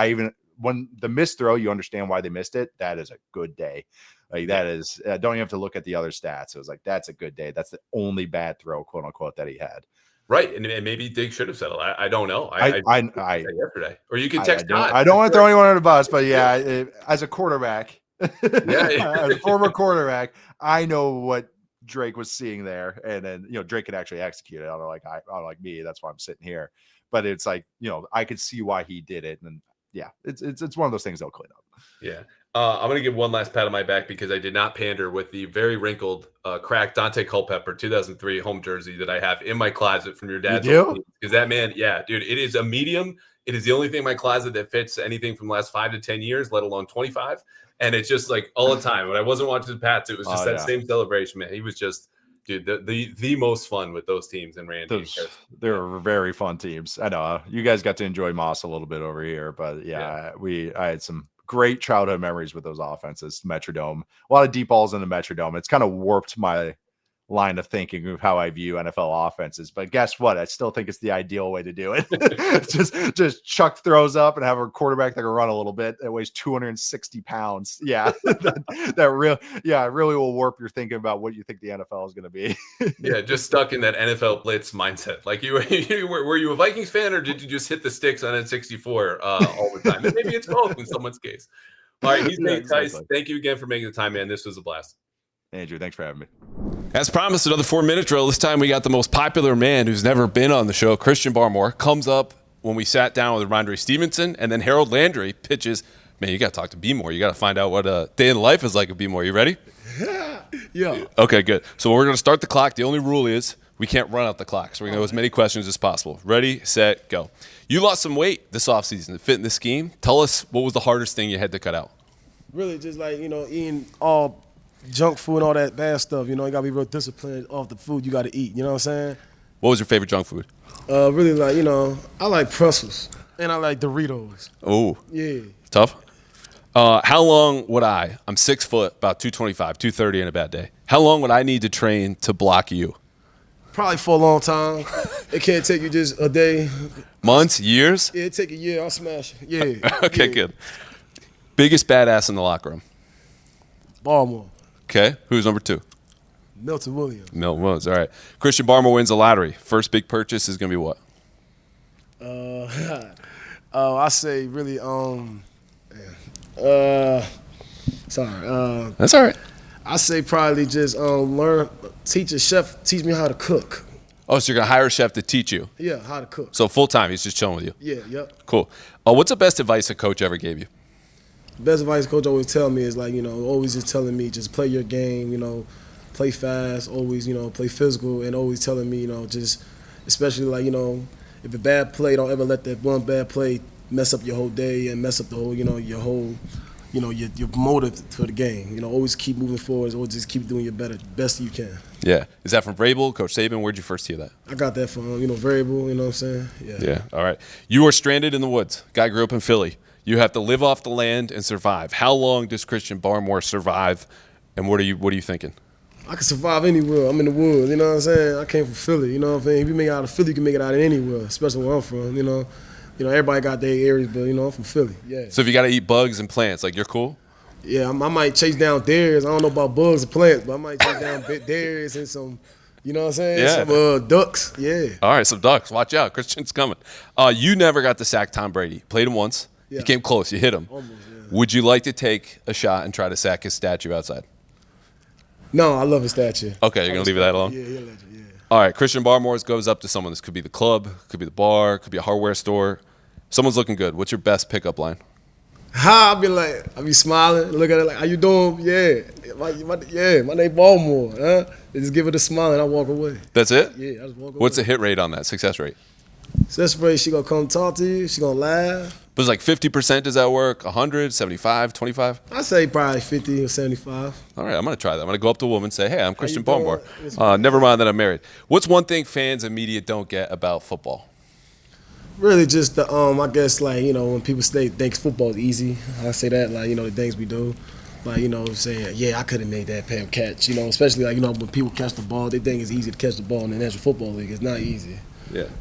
when the missed throw, you understand why they missed it. That is a good day. Like that is, don't even have to look at the other stats. It was like, that's a good day. That's the only bad throw, quote unquote, that he had. Right, and maybe Diggs should have settled. I don't know. I yesterday, or you can text Todd. I don't want to throw anyone under the bus, but as a quarterback, yeah, as a former quarterback, I know what Drake was seeing there, and then Drake could actually execute it. I don't like me. That's why I'm sitting here. But it's like I could see why he did it, and it's one of those things they'll clean up. Yeah. I'm going to give one last pat on my back because I did not pander with the very wrinkled, cracked Dante Culpepper 2003 home jersey that I have in my closet from your dad's. Because that man, dude, it is a medium. It is the only thing in my closet that fits anything from the last 5 to 10 years, let alone 25. And it's just like all the time. When I wasn't watching the Pats, it was just that same celebration, man. He was just, dude, the most fun with those teams and Randy. They were very fun teams. I know you guys got to enjoy Moss a little bit over here, but I had some great childhood memories with those offenses. Metrodome, a lot of deep balls in the Metrodome. It's kind of warped my line of thinking of how I view NFL offenses. But guess what? I still think it's the ideal way to do it. just chuck throws up and have a quarterback that can run a little bit that weighs 260 pounds. Yeah, that really will warp your thinking about what you think the NFL is going to be. Just stuck in that NFL blitz mindset. Like were you a Vikings fan, or did you just hit the sticks on N64 all the time? And maybe it's both in someone's case. All right, he's Nate Tice. Thank you again for making the time, man. This was a blast. Andrew, thanks for having me. As promised, another 4-minute drill. This time we got the most popular man who's never been on the show, Christian Barmore, comes up when we sat down with Rondre Stevenson, and then Harold Landry pitches. Man, you got to talk to B-More. You got to find out what a day in life is like at B-More. You ready? Yeah. Okay, good. So we're going to start the clock. The only rule is we can't run out the clock, so we're going to go as many questions as possible. Ready, set, go. You lost some weight this offseason to fit in the scheme. Tell us, what was the hardest thing you had to cut out? Really just like, eating all junk food and all that bad stuff. You got to be real disciplined off the food you got to eat. You know what I'm saying? What was your favorite junk food? Really like, I like pretzels and I like Doritos. Oh. Yeah. Tough? How long would I'm 6 foot, about 225, 230 in a bad day. How long would I need to train to block you? Probably for a long time. It can't take you just a day. Months? Years? Yeah, it take a year. I'll smash it. Yeah. Okay, good. Biggest badass in the locker room? Baltimore. Okay. Who's number 2? Milton Williams. Milton Williams. All right. Christian Barmore wins the lottery. First big purchase is going to be what? I say really, sorry. That's all right. I say probably just teach me how to cook. Oh, so you're going to hire a chef to teach you? Yeah, how to cook. So full time, he's just chilling with you? Yeah, yep. Cool. What's the best advice a coach ever gave you? Best advice coach always tell me is like, always just telling me just play your game, play fast, always, play physical, and always telling me, just especially like, if a bad play, don't ever let that one bad play mess up your whole day and mess up the whole, your whole, your motive for the game. Always keep moving forward, always just keep doing your best you can. Yeah. Is that from Vrabel, Coach Saban? Where'd you first hear that? I got that from, Variable, you know what I'm saying? Yeah. Yeah. All right. You are stranded in the woods. Guy grew up in Philly. You have to live off the land and survive. How long does Christian Barmore survive, and what are you thinking? I can survive anywhere. I'm in the woods, you know what I'm saying? I came from Philly, you know what I'm saying? If you make it out of Philly, you can make it out of anywhere, especially where I'm from, everybody got their areas, but, I'm from Philly, yeah. So if you got to eat bugs and plants, like you're cool? Yeah, I might chase down deers. I don't know about bugs and plants, but I might chase down deers and some, you know what I'm saying? Yeah. Some ducks, yeah. All right, some ducks. Watch out. Christian's coming. You never got to sack Tom Brady. Played him once. Yeah. You came close. You hit him. Almost, yeah. Would you like to take a shot and try to sack his statue outside? No, I love his statue. Okay, you're going to leave that alone? Yeah, you're a legend, yeah. All right, Christian Barmore goes up to someone. This could be the club, could be the bar, could be a hardware store. Someone's looking good. What's your best pickup line? I'll be smiling, look at it like, how you doing? Yeah, my name Baltimore. Huh? They just give it a smile and I walk away. That's it? Yeah, I just walk away. What's the hit rate on that, success rate? Success rate, she gonna come talk to you, she gonna laugh. But it's like 50%, does that work? 100, 75, 25? I say probably 50 or 75. All right, I'm going to try that. I'm going to go up to a woman and say, hey, I'm Christian Barmore. Never mind that I'm married. What's one thing fans and media don't get about football? Really just the, I guess, like, when people think football is easy, I say that, like, the things we do. Like, saying, yeah, I could have made that catch, especially, like, when people catch the ball, they think it's easy to catch the ball in the National Football League. It's not easy.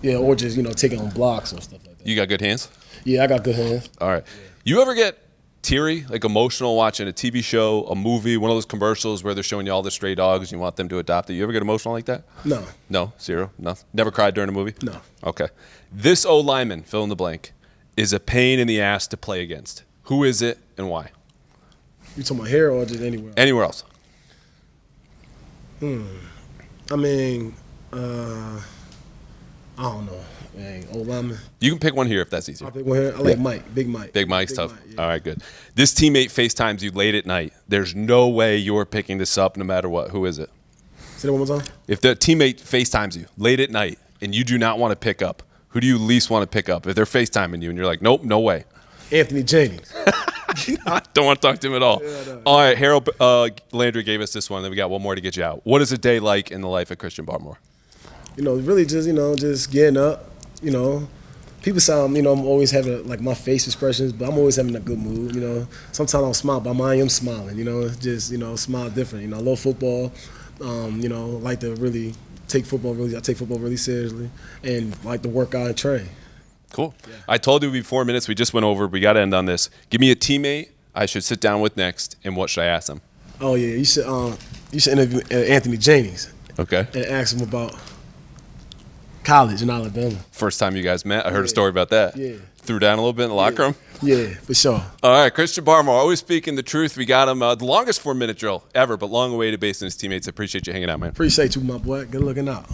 Yeah, or just taking on blocks or stuff like that. You got good hands? Yeah, I got good hands. All right. You ever get teary, like emotional watching a TV show, a movie, one of those commercials where they're showing you all the stray dogs and you want them to adopt it? You ever get emotional like that? No. No? Zero? Nothing? Never cried during a movie? No. Okay. This O-lineman, fill in the blank, is a pain in the ass to play against. Who is it and why? You talking about here or just anywhere? Anywhere else. I mean, I don't know. Dang, old lineman. You can pick one here if that's easier. I pick one here. I like Mike. Big Mike. Big Mike's tough. Mike, yeah. All right, good. This teammate FaceTimes you late at night. There's no way you're picking this up no matter what. Who is it? Say that one more time. If the teammate FaceTimes you late at night and you do not want to pick up, who do you least want to pick up? If they're FaceTiming you and you're like, nope, no way. Anthony Jennings. Don't want to talk to him at all. All right, Harold Landry gave us this one. Then we got one more to get you out. What is a day like in the life of Christian Barmore? Really just, just getting up, People sound, I'm always having like my face expressions, but I'm always having a good mood, Sometimes I'll smile, but I am smiling, just, smile different. I love football, like to really take football really seriously and like to work out and train. Cool. Yeah. I told you it'd be 4 minutes. We just went over. We got to end on this. Give me a teammate I should sit down with next, and what should I ask them? Oh, yeah, you should interview Anthony Jennings. Okay. And ask him about college in Alabama. First time you guys met, I heard a story about that. Yeah. Threw down a little bit in the locker room? Yeah, for sure. All right, Christian Barmore, always speaking the truth. We got him the longest 4-minute drill ever, but long awaited based on his teammates. I appreciate you hanging out, man. Appreciate you, my boy. Good looking out.